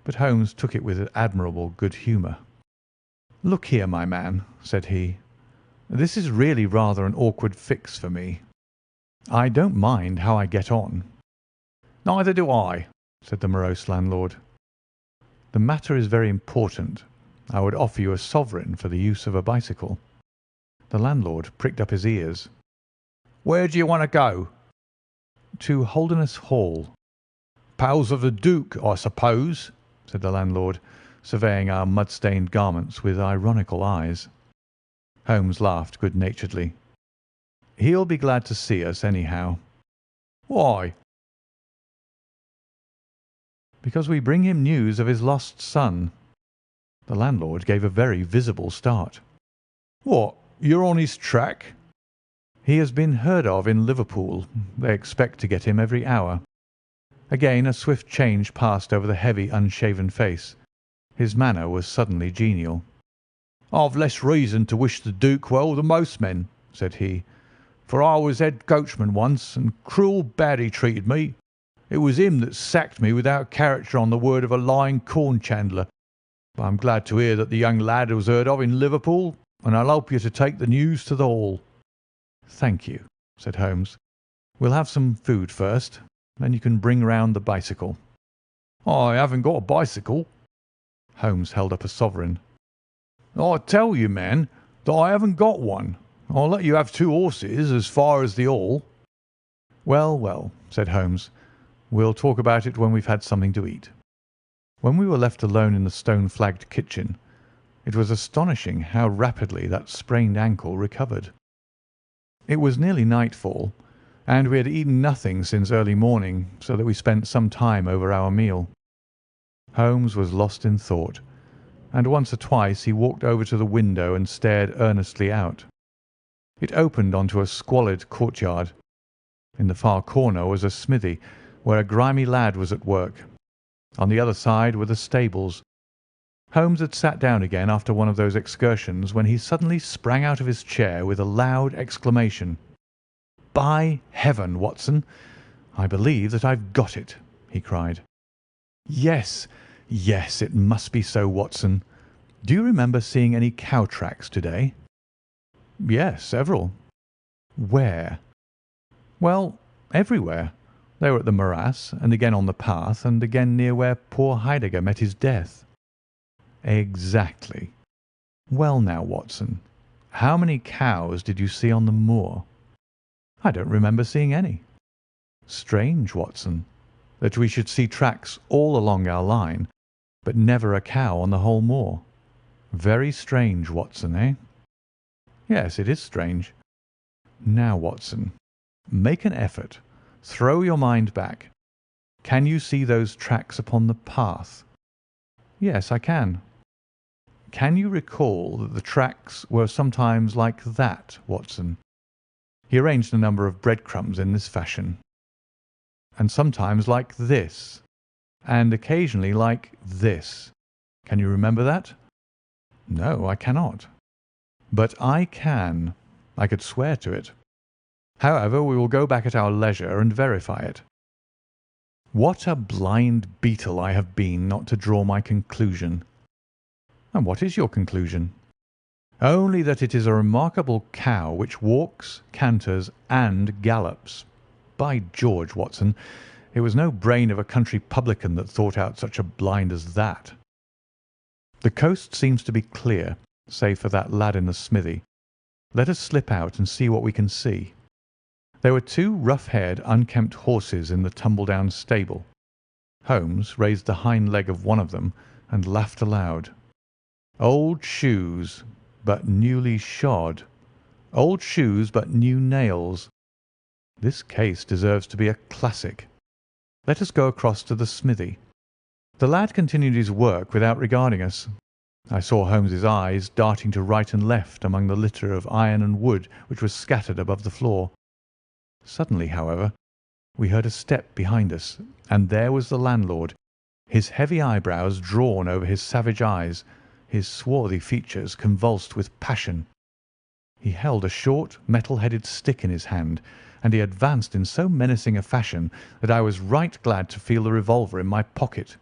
but Holmes took it with admirable good humour. "Look here, my man," said he, "this is really rather an awkward fix for me. I don't mind how I get on." "Neither do I," said the morose landlord. "The matter is very important. I would offer you a sovereign for the use of a bicycle." The landlord pricked up his ears. "Where do you want to go?" "To Holdernesse Hall." "Pals of the Duke, I suppose," said the landlord, surveying our mud-stained garments with ironical eyes. Holmes laughed good-naturedly. "He'll be glad to see us, anyhow." "Why?" "Because we bring him news of his lost son." The landlord gave a very visible start. "What, you're on his track?" "He has been heard of in Liverpool. They expect to get him every hour." Again a swift change passed over the heavy, unshaven face. His manner was suddenly genial. "I've less reason to wish the Duke well than most men," said he, "for I was head coachman once, and cruel bad he treated me. It was him that sacked me without character on the word of a lying corn chandler. But I'm glad to hear that the young lad was heard of in Liverpool, and I'll help you to take the news to the Hall." "Thank you," said Holmes. "We'll have some food first, then you can bring round the bicycle." "I haven't got a bicycle." Holmes held up a sovereign. "I tell you, man, that I haven't got one. I'll let you have 2 horses as far as the Hall." "Well, well," said Holmes, "we'll talk about it when we've had something to eat." When we were left alone in the stone-flagged kitchen, it was astonishing how rapidly that sprained ankle recovered. It was nearly nightfall, and we had eaten nothing since early morning, so that we spent some time over our meal. Holmes was lost in thought, and once or twice he walked over to the window and stared earnestly out. It opened onto a squalid courtyard. In the far corner was a smithy, where a grimy lad was at work. On the other side were the stables. Holmes had sat down again after one of those excursions when he suddenly sprang out of his chair with a loud exclamation. "By heaven, Watson, I believe that I've got it!" he cried. "Yes, yes, it must be so, Watson. Do you remember seeing any cow tracks to-day?" "Yes, several." "Where?" "Well, everywhere. They were at the morass, and again on the path, and again near where poor Heidegger met his death." "Exactly. Well now, Watson, how many cows did you see on the moor?" "I don't remember seeing any." "Strange, Watson, that we should see tracks all along our line, but never a cow on the whole moor. Very strange, Watson, eh?" "Yes, it is strange. Now, Watson, make an effort. Throw your mind back. Can you see those tracks upon the path?" "Yes, I can." "Can you recall that the tracks were sometimes like that, Watson?" He arranged a number of breadcrumbs in this fashion. "And sometimes like this, and occasionally like this. Can you remember that?" "No, I cannot." "But I can. I could swear to it. However, we will go back at our leisure and verify it. What a blind beetle I have been not to draw my conclusion." "And what is your conclusion?" "Only that it is a remarkable cow which walks, canters, and gallops. By George, Watson, it was no brain of a country publican that thought out such a blind as that." "The coast seems to be clear, save for that lad in the smithy. Let us slip out and see what we can see." There were two rough-haired, unkempt horses in the tumble-down stable. Holmes raised the hind leg of one of them and laughed aloud. "Old shoes, but newly shod. Old shoes, but new nails. This case deserves to be a classic. Let us go across to the smithy." The lad continued his work without regarding us. I saw Holmes's eyes darting to right and left among the litter of iron and wood which was scattered above the floor. Suddenly, however, we heard a step behind us, and there was the landlord, his heavy eyebrows drawn over his savage eyes, his swarthy features convulsed with passion. He held a short, metal-headed stick in his hand, and he advanced in so menacing a fashion that I was right glad to feel the revolver in my pocket.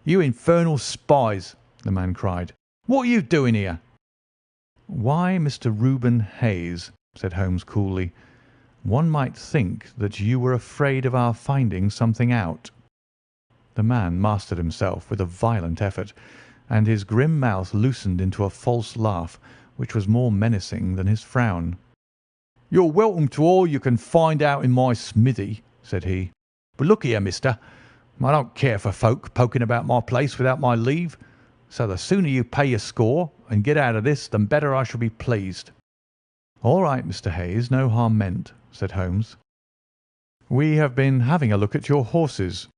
"You infernal spies!" the man cried. "What are you doing here?" "Why, Mr. Reuben Hayes," said Holmes coolly, "one might think that you were afraid of our finding something out." The man mastered himself with a violent effort, and his grim mouth loosened into a false laugh, which was more menacing than his frown. "You're welcome to all you can find out in my smithy," said he. "But look here, mister, I don't care for folk poking about my place without my leave, so the sooner you pay your score and get out of this, the better I shall be pleased." "All right, Mr. Hayes, no harm meant," said Holmes. "We have been having a look at your horses,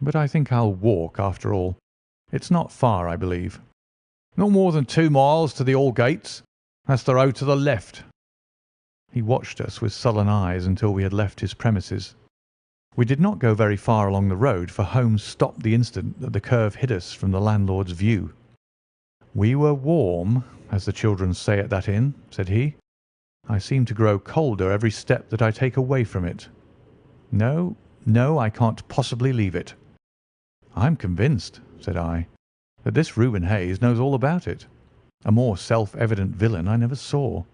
but I think I'll walk after all. It's not far, I believe." "Not more than 2 miles to the Allgates. That's the road to the left." He watched us with sullen eyes until we had left his premises. We did not go very far along the road, for Holmes stopped the instant that the curve hid us from the landlord's view. "We were warm, as the children say at that inn," said he. "I seem to grow colder every step that I take away from it. No, no, I can't possibly leave it." "I'm convinced," said I, "that this Reuben Hayes knows all about it. A more self-evident villain I never saw."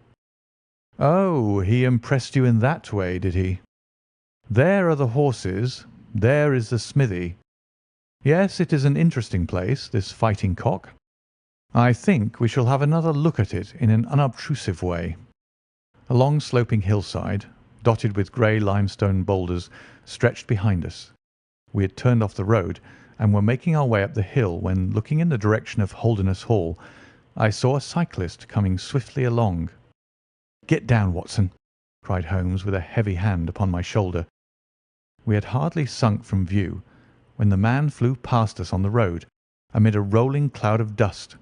"Oh, he impressed you in that way, did he? There are the horses, there is the smithy. Yes, it is an interesting place, this Fighting Cock. I think we shall have another look at it in an unobtrusive way." A long sloping hillside, dotted with grey limestone boulders, stretched behind us. We had turned off the road and were making our way up the hill when, looking in the direction of Holdernesse Hall, I saw a cyclist coming swiftly along. "Get down, Watson. cried Holmes with a heavy hand upon my shoulder. We had hardly sunk from view when the man flew past us on the road, amid a rolling cloud of dust.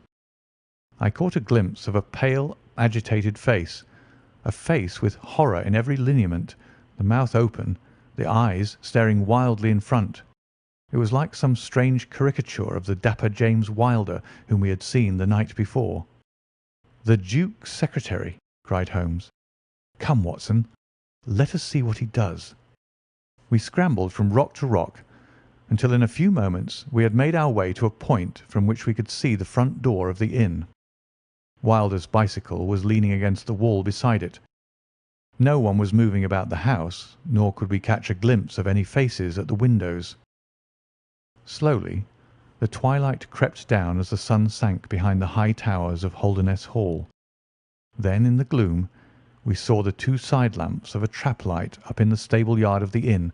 I caught a glimpse of a pale, agitated face, a face with horror in every lineament, the mouth open, the eyes staring wildly in front. It was like some strange caricature of the dapper James Wilder whom we had seen the night before. "The Duke's secretary!" cried Holmes. "Come, Watson, let us see what he does." We scrambled from rock to rock until in a few moments we had made our way to a point from which we could see the front door of the inn. Wilder's bicycle was leaning against the wall beside it. No one was moving about the house, nor could we catch a glimpse of any faces at the windows. Slowly the twilight crept down as the sun sank behind the high towers of Holdernesse Hall. Then in the gloom we saw the two side lamps of a trap light up in the stable yard of the inn,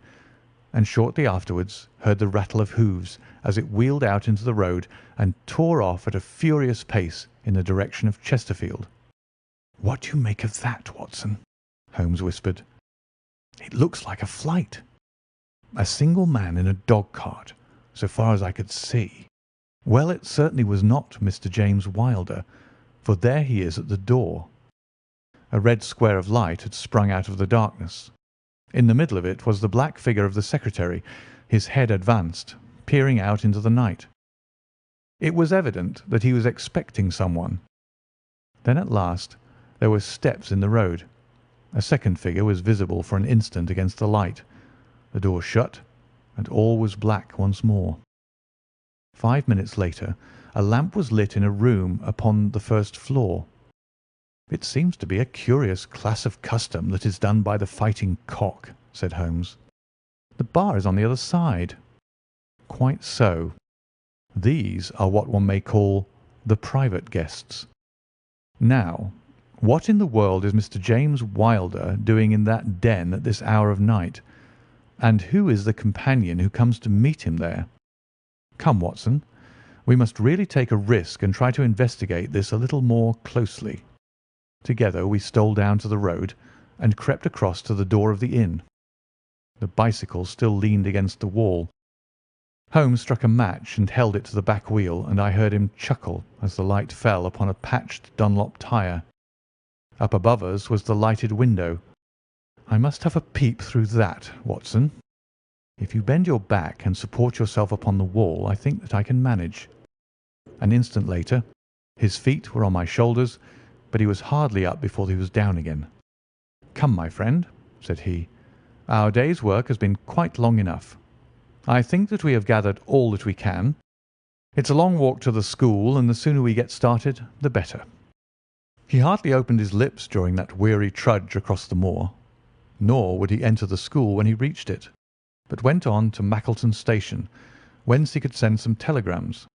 and shortly afterwards heard the rattle of hoofs as it wheeled out into the road and tore off at a furious pace in the direction of Chesterfield. "What do you make of that, Watson?" Holmes whispered. "It looks like a flight. A single man in a dog-cart, so far as I could see. Well, it certainly was not Mr. James Wilder, for there he is at the door." A red square of light had sprung out of the darkness. In the middle of it was the black figure of the secretary, his head advanced, peering out into the night. It was evident that he was expecting someone. Then at last there were steps in the road. A second figure was visible for an instant against the light. The door shut, and all was black once more. 5 minutes later a lamp was lit in a room upon the first floor. "It seems to be a curious class of custom that is done by the Fighting Cock," said Holmes. "The bar is on the other side." "Quite so. These are what one may call the private guests. Now, what in the world is Mr. James Wilder doing in that den at this hour of night, and who is the companion who comes to meet him there? Come, Watson, we must really take a risk and try to investigate this a little more closely." Together we stole down to the road and crept across to the door of the inn. The bicycle still leaned against the wall. Holmes struck a match and held it to the back wheel, and I heard him chuckle as the light fell upon a patched Dunlop tyre. Up above us was the lighted window. "I must have a peep through that, Watson. If you bend your back and support yourself upon the wall, I think that I can manage." An instant later his feet were on my shoulders, but he was hardly up before he was down again. "Come, my friend," said he, "our day's work has been quite long enough. I think that we have gathered all that we can. It's a long walk to the school, and the sooner we get started, the better." He hardly opened his lips during that weary trudge across the moor, nor would he enter the school when he reached it, but went on to Mackleton station, whence he could send some telegrams.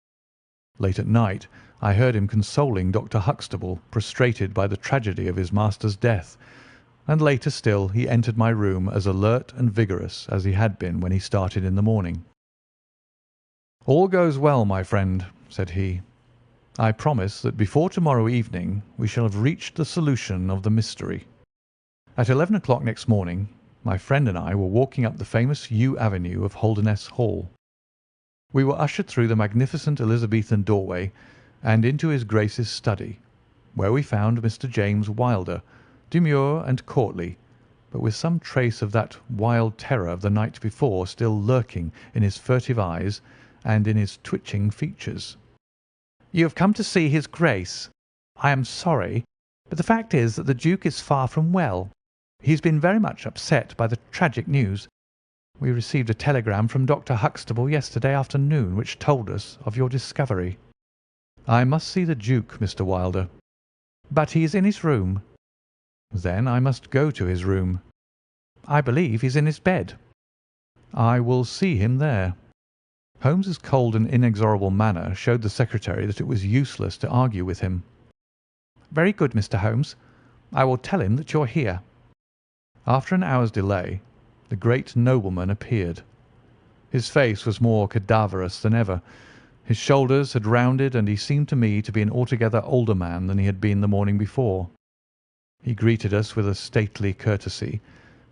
Late at night I heard him consoling Dr. Huxtable, prostrated by the tragedy of his master's death, and later still he entered my room as alert and vigorous as he had been when he started in the morning. "All goes well, my friend," said he. "I promise that before tomorrow evening we shall have reached the solution of the mystery." At 11 o'clock next morning my friend and I were walking up the famous yew avenue of Holdernesse Hall. We were ushered through the magnificent Elizabethan doorway and into his Grace's study, where we found Mr. James Wilder, demure and courtly, but with some trace of that wild terror of the night before still lurking in his furtive eyes and in his twitching features. "You have come to see his Grace. I am sorry, but the fact is that the Duke is far from well. He has been very much upset by the tragic news. We received a telegram from Dr. Huxtable yesterday afternoon which told us of your discovery." "I must see the Duke, Mr. Wilder." "But he is in his room." "Then I must go to his room." "I believe he is in his bed." "I will see him there." Holmes's cold and inexorable manner showed the secretary that it was useless to argue with him. "Very good, Mr. Holmes. I will tell him that you are here." After an hour's delay the great nobleman appeared. His face was more cadaverous than ever. His shoulders had rounded, and he seemed to me to be an altogether older man than he had been the morning before. He greeted us with a stately courtesy,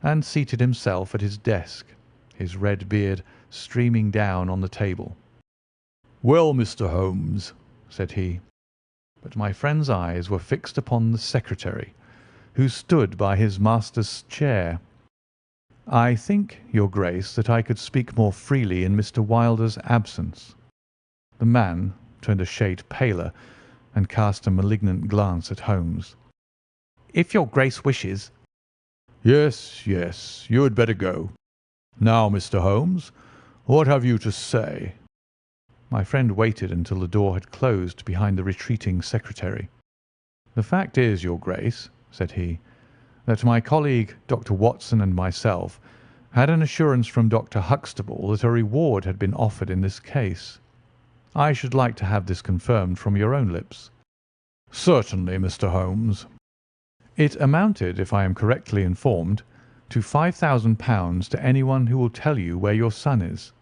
and seated himself at his desk, his red beard streaming down on the table. "Well, Mr. Holmes," said he. But my friend's eyes were fixed upon the secretary, who stood by his master's chair. "I think, your Grace, that I could speak more freely in Mr. Wilder's absence." The man turned a shade paler and cast a malignant glance at Holmes. "If your Grace wishes—" "Yes, yes, you had better go. Now, Mr. Holmes, what have you to say?" My friend waited until the door had closed behind the retreating secretary. "The fact is, your Grace," said he, "that my colleague, Dr. Watson, and myself had an assurance from Dr. Huxtable that a reward had been offered in this case. I should like to have this confirmed from your own lips." "Certainly, Mr. Holmes." "It amounted, if I am correctly informed, to £5,000 to anyone who will tell you where your son is."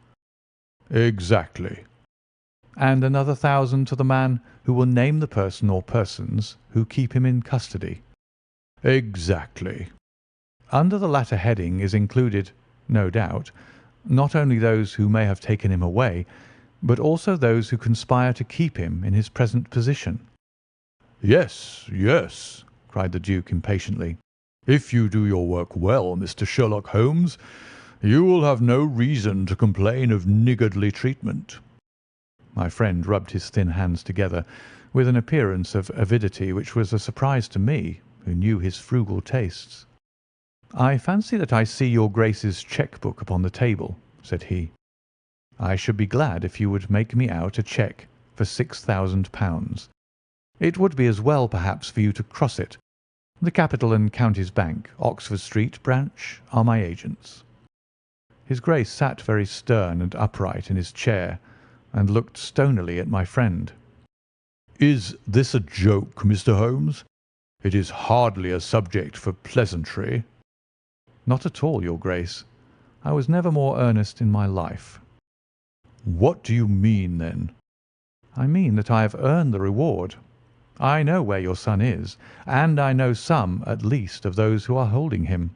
"Exactly." "And another 1,000 to the man who will name the person or persons who keep him in custody." "Exactly." Under the latter heading is included, no doubt, not only those who may have taken him away, but also those who conspire to keep him in his present position." "Yes, yes," cried the Duke impatiently. "If you do your work well, Mr. Sherlock Holmes, you will have no reason to complain of niggardly treatment." My friend rubbed his thin hands together with an appearance of avidity which was a surprise to me, who knew his frugal tastes. "I fancy that I see your Grace's cheque-book upon the table," said he. "I should be glad if you would make me out a cheque for £6,000. It would be as well, perhaps, for you to cross it. The Capital and Counties Bank, Oxford Street branch, are my agents." His Grace sat very stern and upright in his chair, and looked stonily at my friend. "Is this a joke, Mr. Holmes? It is hardly a subject for pleasantry." "Not at all, your Grace. I was never more earnest in my life." "What do you mean, then?" "I mean that I have earned the reward. I know where your son is, and I know some, at least, of those who are holding him."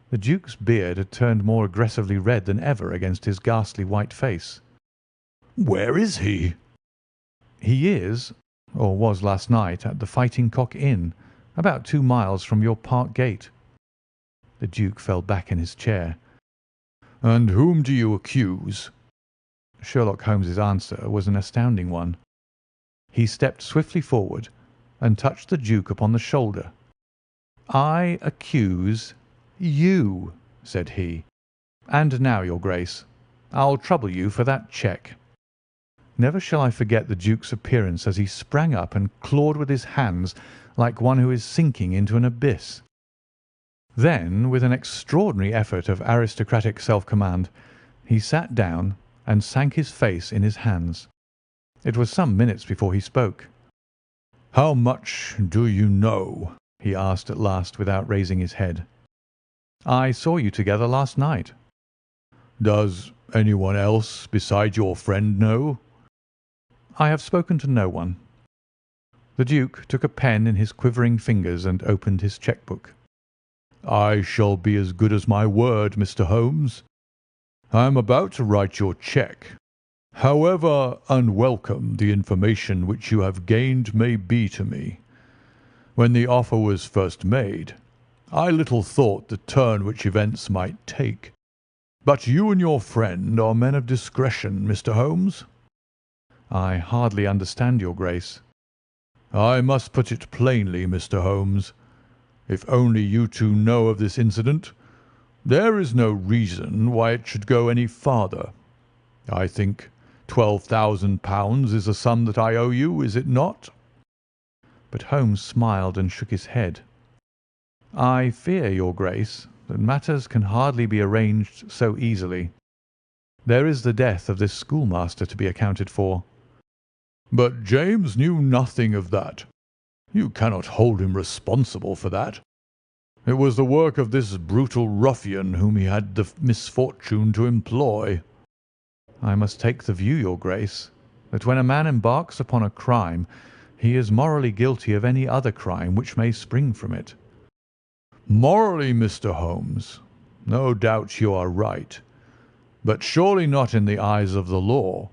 The Duke's beard had turned more aggressively red than ever against his ghastly white face. "Where is he?" "He is, or was last night, at the Fighting Cock Inn, about 2 miles from your park gate." The Duke fell back in his chair. "And whom do you accuse?" Sherlock Holmes's answer was an astounding one. He stepped swiftly forward and touched the Duke upon the shoulder. "I accuse you," said he. "And now, your Grace, I'll trouble you for that cheque." Never shall I forget the Duke's appearance as he sprang up and clawed with his hands like one who is sinking into an abyss. Then, with an extraordinary effort of aristocratic self-command, he sat down and sank his face in his hands. It was some minutes before he spoke. "How much do you know?" he asked at last without raising his head. "I saw you together last night." "Does anyone else besides your friend know?" "I have spoken to no one." The Duke took a pen in his quivering fingers and opened his cheque-book. "I shall be as good as my word, Mr. Holmes. I am about to write your cheque. However unwelcome the information which you have gained may be to me, when the offer was first made, I little thought the turn which events might take. But you and your friend are men of discretion, Mr. Holmes." "I hardly understand your Grace." "I must put it plainly, Mr. Holmes. If only you two know of this incident, there is no reason why it should go any farther. I think £12,000 is a sum that I owe you, is it not?" But Holmes smiled and shook his head. "I fear, your Grace, that matters can hardly be arranged so easily. There is the death of this schoolmaster to be accounted for." "But James knew nothing of that. You cannot hold him responsible for that. It was the work of this brutal ruffian whom he had the misfortune to employ." "I must take the view, your Grace, that when a man embarks upon a crime, he is morally guilty of any other crime which may spring from it." "Morally, Mr. Holmes, no doubt you are right, but surely not in the eyes of the law.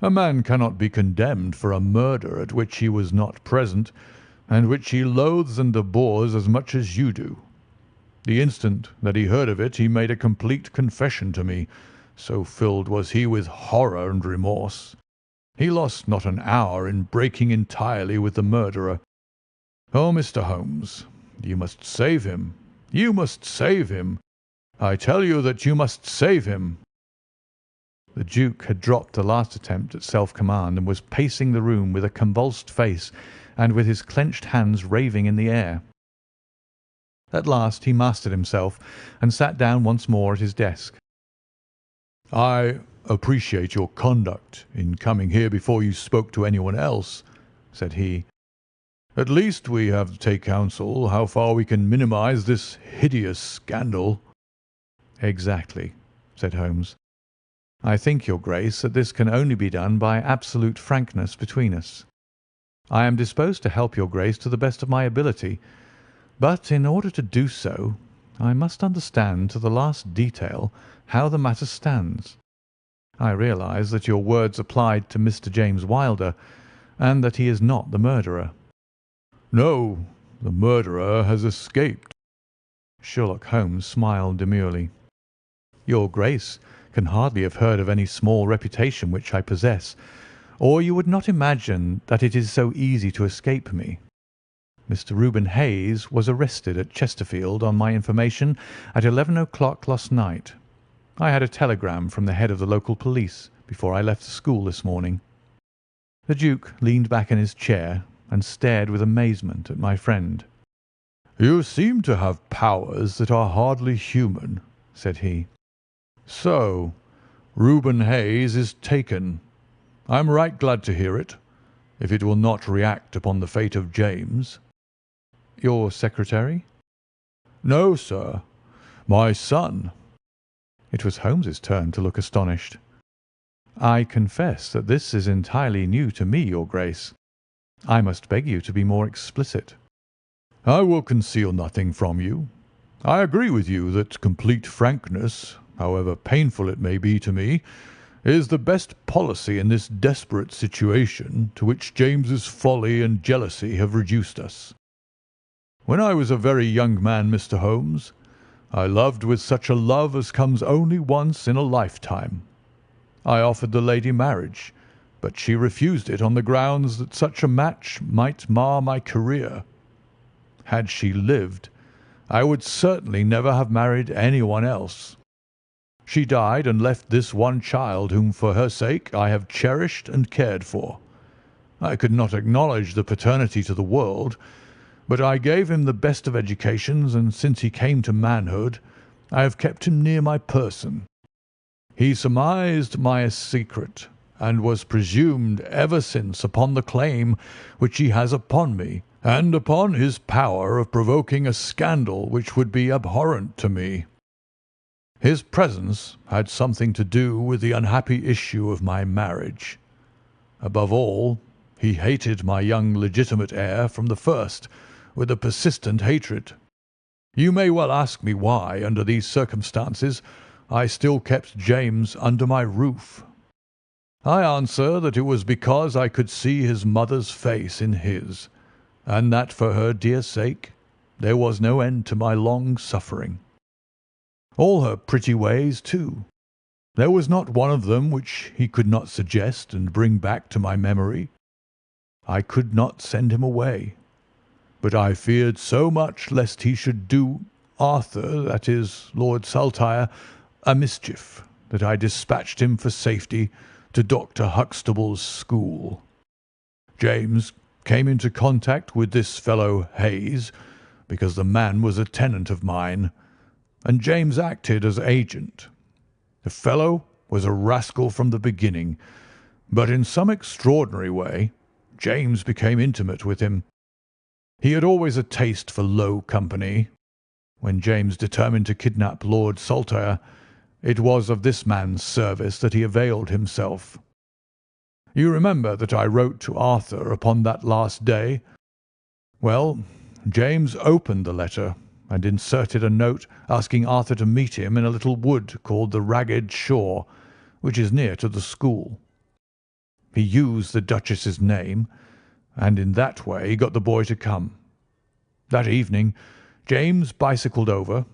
A man cannot be condemned for a murder at which he was not present, and which he loathes and abhors as much as you do. The instant that he heard of it he made a complete confession to me, so filled was he with horror and remorse. He lost not an hour in breaking entirely with the murderer. Oh, Mr. Holmes, you must save him. You must save him. I tell you that you must save him." The Duke had dropped the last attempt at self-command and was pacing the room with a convulsed face and with his clenched hands raving in the air. At last he mastered himself and sat down once more at his desk. "I appreciate your conduct in coming here before you spoke to anyone else," said he. "At least we have to take counsel how far we can minimize this hideous scandal." "Exactly," said Holmes. "I think, your Grace, that this can only be done by absolute frankness between us. I am disposed to help your Grace to the best of my ability, but in order to do so I must understand to the last detail how the matter stands. I realise that your words applied to Mr. James Wilder, and that he is not the murderer." "No, the murderer has escaped." Sherlock Holmes smiled demurely. "Your Grace can hardly have heard of any small reputation which I possess, or you would not imagine that it is so easy to escape me. Mr. Reuben Hayes was arrested at Chesterfield on my information at 11 o'clock last night. I had a telegram from the head of the local police before I left the school this morning." The Duke leaned back in his chair and stared with amazement at my friend. "You seem to have powers that are hardly human," said he. "So, Reuben Hayes is taken. I am right glad to hear it, if it will not react upon the fate of James." "Your secretary?" "No, sir, my son." It was Holmes's turn to look astonished. "I confess that this is entirely new to me, your Grace. I must beg you to be more explicit." "I will conceal nothing from you. I agree with you that complete frankness, however painful it may be to me, is the best policy in this desperate situation to which James's folly and jealousy have reduced us. When I was a very young man, Mr. Holmes, I loved with such a love as comes only once in a lifetime. I offered the lady marriage, but she refused it on the grounds that such a match might mar my career. Had she lived, I would certainly never have married anyone else. She died and left this one child whom for her sake I have cherished and cared for. I could not acknowledge the paternity to the world, but I gave him the best of educations, and since he came to manhood I have kept him near my person. He surmised my secret, and was presumed ever since upon the claim which he has upon me, and upon his power of provoking a scandal which would be abhorrent to me. His presence had something to do with the unhappy issue of my marriage. Above all, he hated my young legitimate heir from the first, with a persistent hatred. You may well ask me why, under these circumstances, I still kept James under my roof. I answer that it was because I could see his mother's face in his, and that for her dear sake there was no end to my long suffering. All her pretty ways, too. There was not one of them which he could not suggest and bring back to my memory. I could not send him away, but I feared so much lest he should do Arthur, that is, Lord Saltire, a mischief, that I dispatched him for safety to Dr. Huxtable's school. James came into contact with this fellow Hayes, because the man was a tenant of mine, and James acted as agent. The fellow was a rascal from the beginning, but in some extraordinary way James became intimate with him. He had always a taste for low company. When James determined to kidnap Lord Saltire, it was of this man's service that he availed himself. You remember that I wrote to Arthur upon that last day? Well, James opened the letter and inserted a note asking Arthur to meet him in a little wood called the Ragged Shaw, which is near to the school. He used the Duchess's name, and in that way got the boy to come. That evening James bicycled over.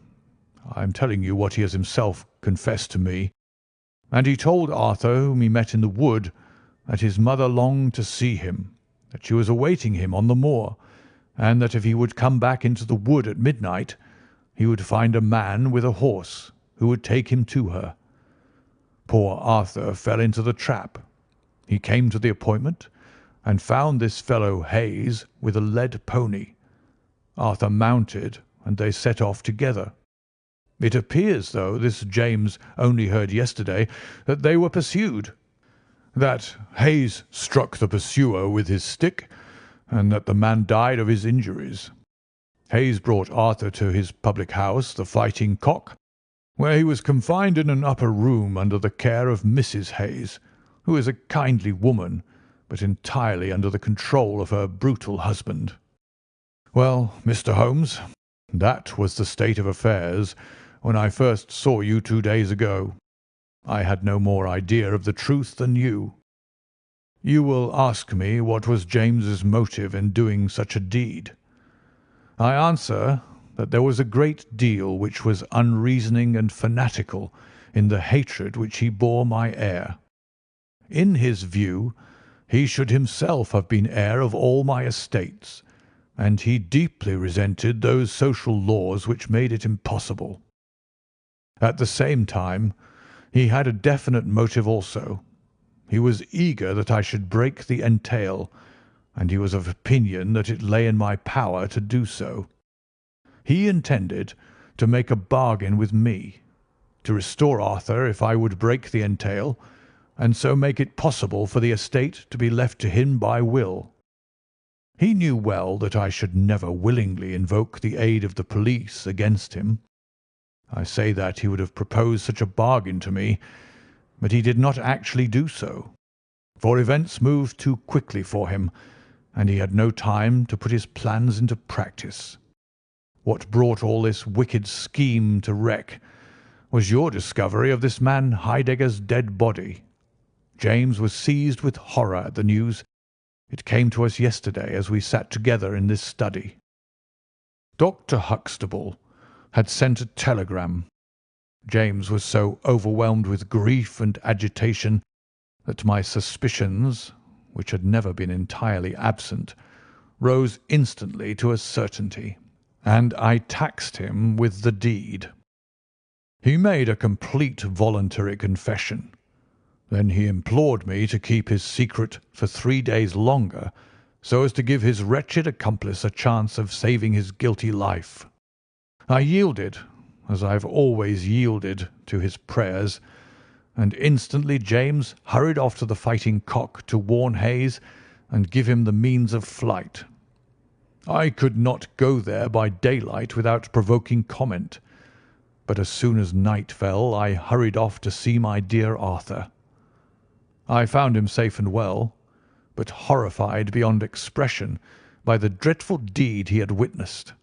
I am telling you what he has himself confessed to me. And he told Arthur, whom he met in the wood, that his mother longed to see him, that she was awaiting him on the moor, and that if he would come back into the wood at midnight, he would find a man with a horse who would take him to her. Poor Arthur fell into the trap. He came to the appointment and found this fellow Hayes with a led pony. Arthur mounted, and they set off together. It appears, though this James only heard yesterday, that they were pursued, that Hayes struck the pursuer with his stick, and that the man died of his injuries. Hayes brought Arthur to his public house, the Fighting Cock, where he was confined in an upper room under the care of Mrs. Hayes, who is a kindly woman, but entirely under the control of her brutal husband. Well, Mr. Holmes, that was the state of affairs when I first saw you 2 days ago. I had no more idea of the truth than you. You will ask me what was James's motive in doing such a deed. I answer that there was a great deal which was unreasoning and fanatical in the hatred which he bore my heir. In his view, he should himself have been heir of all my estates, and he deeply resented those social laws which made it impossible. At the same time, he had a definite motive also. He was eager that I should break the entail, and he was of opinion that it lay in my power to do so. He intended to make a bargain with me, to restore Arthur if I would break the entail, and so make it possible for the estate to be left to him by will. He knew well that I should never willingly invoke the aid of the police against him. I say that he would have proposed such a bargain to me, but he did not actually do so, for events moved too quickly for him, and he had no time to put his plans into practice. What brought all this wicked scheme to wreck was your discovery of this man Heidegger's dead body. James was seized with horror at the news. It came to us yesterday as we sat together in this study. Dr. Huxtable had sent a telegram. James was so overwhelmed with grief and agitation that my suspicions, which had never been entirely absent, rose instantly to a certainty, and I taxed him with the deed. He made a complete voluntary confession. Then he implored me to keep his secret for 3 days longer, so as to give his wretched accomplice a chance of saving his guilty life. I yielded, as I have always yielded, to his prayers, and instantly James hurried off to the Fighting Cock to warn Hayes and give him the means of flight. I could not go there by daylight without provoking comment, but as soon as night fell I hurried off to see my dear Arthur. I found him safe and well, but horrified beyond expression by the dreadful deed he had witnessed.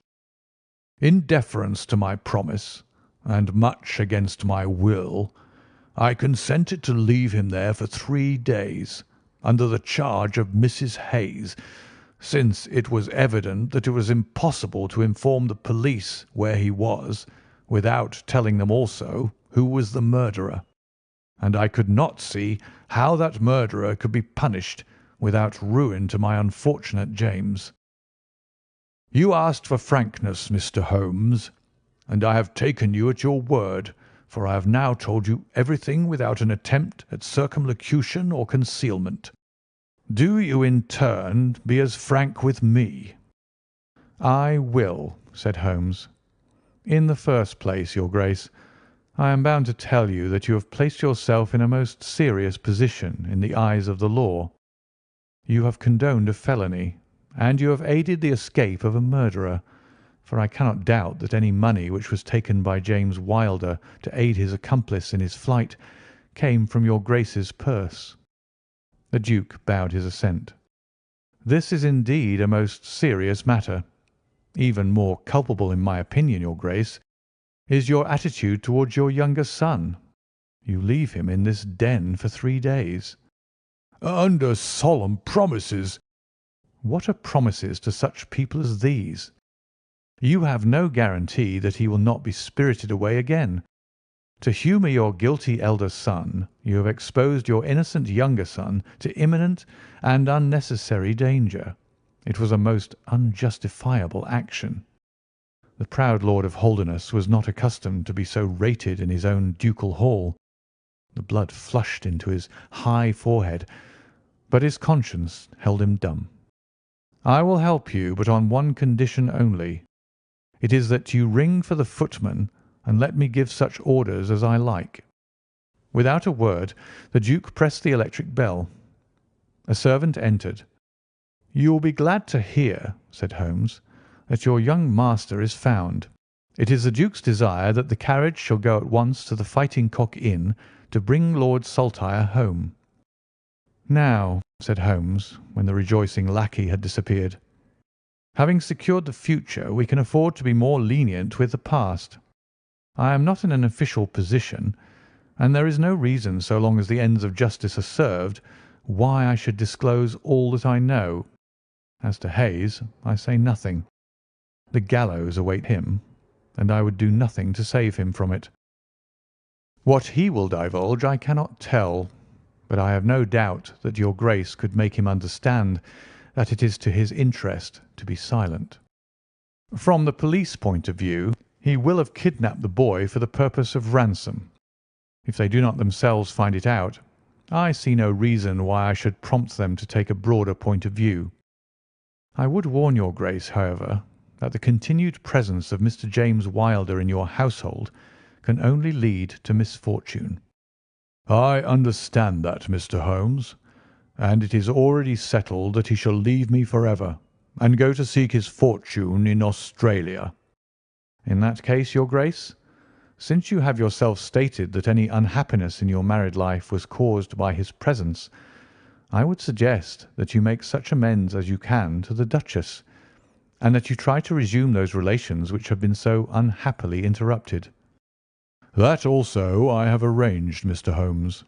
In deference to my promise, and much against my will, I consented to leave him there for 3 days, under the charge of Mrs. Hayes, since it was evident that it was impossible to inform the police where he was without telling them also who was the murderer, and I could not see how that murderer could be punished without ruin to my unfortunate James. You asked for frankness, Mr. Holmes, and I have taken you at your word, for I have now told you everything without an attempt at circumlocution or concealment. Do you in turn be as frank with me." "I will," said Holmes. "In the first place, your Grace, I am bound to tell you that you have placed yourself in a most serious position in the eyes of the law. You have condoned a felony, and you have aided the escape of a murderer, for I cannot doubt that any money which was taken by James Wilder to aid his accomplice in his flight came from your Grace's purse. The Duke bowed his assent. "This is indeed a most serious matter. Even more culpable, in my opinion, your Grace, is your attitude towards your younger son. You leave him in this den for 3 days." "Under solemn promises." "What are promises to such people as these? You have no guarantee that he will not be spirited away again. To humour your guilty elder son, you have exposed your innocent younger son to imminent and unnecessary danger. It was a most unjustifiable action." The proud Lord of Holdernesse was not accustomed to be so rated in his own ducal hall. The blood flushed into his high forehead, but his conscience held him dumb. "I will help you, but on one condition only. It is that you ring for the footman and let me give such orders as I like." Without a word, the Duke pressed the electric bell. A servant entered. "You will be glad to hear," said Holmes, "that your young master is found. It is the Duke's desire that the carriage shall go at once to the Fighting Cock Inn to bring Lord Saltire home." "Now," said Holmes, when the rejoicing lackey had disappeared, "having secured the future, we can afford to be more lenient with the past. I am not in an official position, and there is no reason, so long as the ends of justice are served, why I should disclose all that I know. As to Hayes, I say nothing. The gallows await him, and I would do nothing to save him from it. What he will divulge I cannot tell, but I have no doubt that your Grace could make him understand that it is to his interest to be silent. From the police point of view, he will have kidnapped the boy for the purpose of ransom. If they do not themselves find it out, I see no reason why I should prompt them to take a broader point of view. I would warn your Grace, however, that the continued presence of Mr. James Wilder in your household can only lead to misfortune." "I understand that, Mr. Holmes, and it is already settled that he shall leave me for ever and go to seek his fortune in Australia." "In that case, your Grace, since you have yourself stated that any unhappiness in your married life was caused by his presence, I would suggest that you make such amends as you can to the Duchess, and that you try to resume those relations which have been so unhappily interrupted." "That also I have arranged, Mr. Holmes.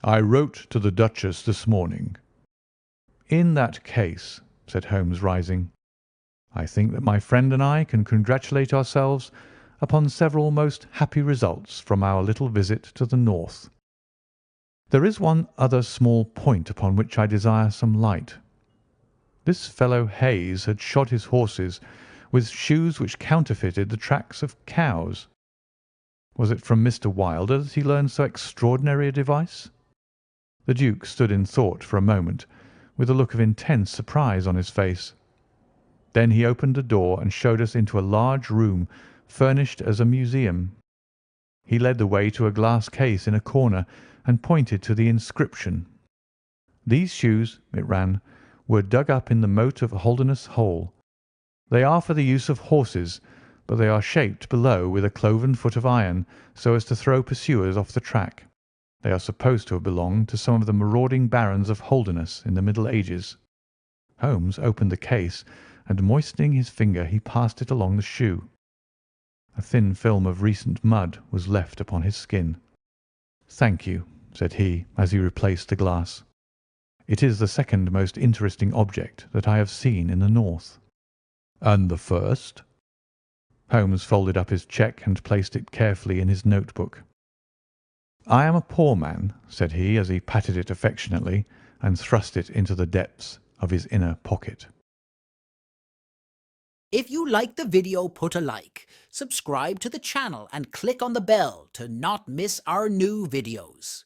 I wrote to the Duchess this morning." "In that case," said Holmes, rising, "I think that my friend and I can congratulate ourselves upon several most happy results from our little visit to the north. There is one other small point upon which I desire some light. This fellow Hayes had shod his horses with shoes which counterfeited the tracks of cows. Was it from Mr. Wilder that he learned so extraordinary a device?" The Duke stood in thought for a moment, with a look of intense surprise on his face. Then he opened a door and showed us into a large room furnished as a museum. He led the way to a glass case in a corner and pointed to the inscription. "These shoes," it ran, "were dug up in the moat of Holdernesse Hole. They are for the use of horses, but they are shaped below with a cloven foot of iron so as to throw pursuers off the track. They are supposed to have belonged to some of the marauding barons of Holdernesse in the Middle Ages." Holmes opened the case, and moistening his finger he passed it along the shoe. A thin film of recent mud was left upon his skin. "Thank you," said he, as he replaced the glass. "It is the second most interesting object that I have seen in the north." "And the first?" Holmes folded up his cheque and placed it carefully in his notebook. "I am a poor man," said he, as he patted it affectionately and thrust it into the depths of his inner pocket. If you like the video, put a like, subscribe to the channel and click on the bell to not miss our new videos.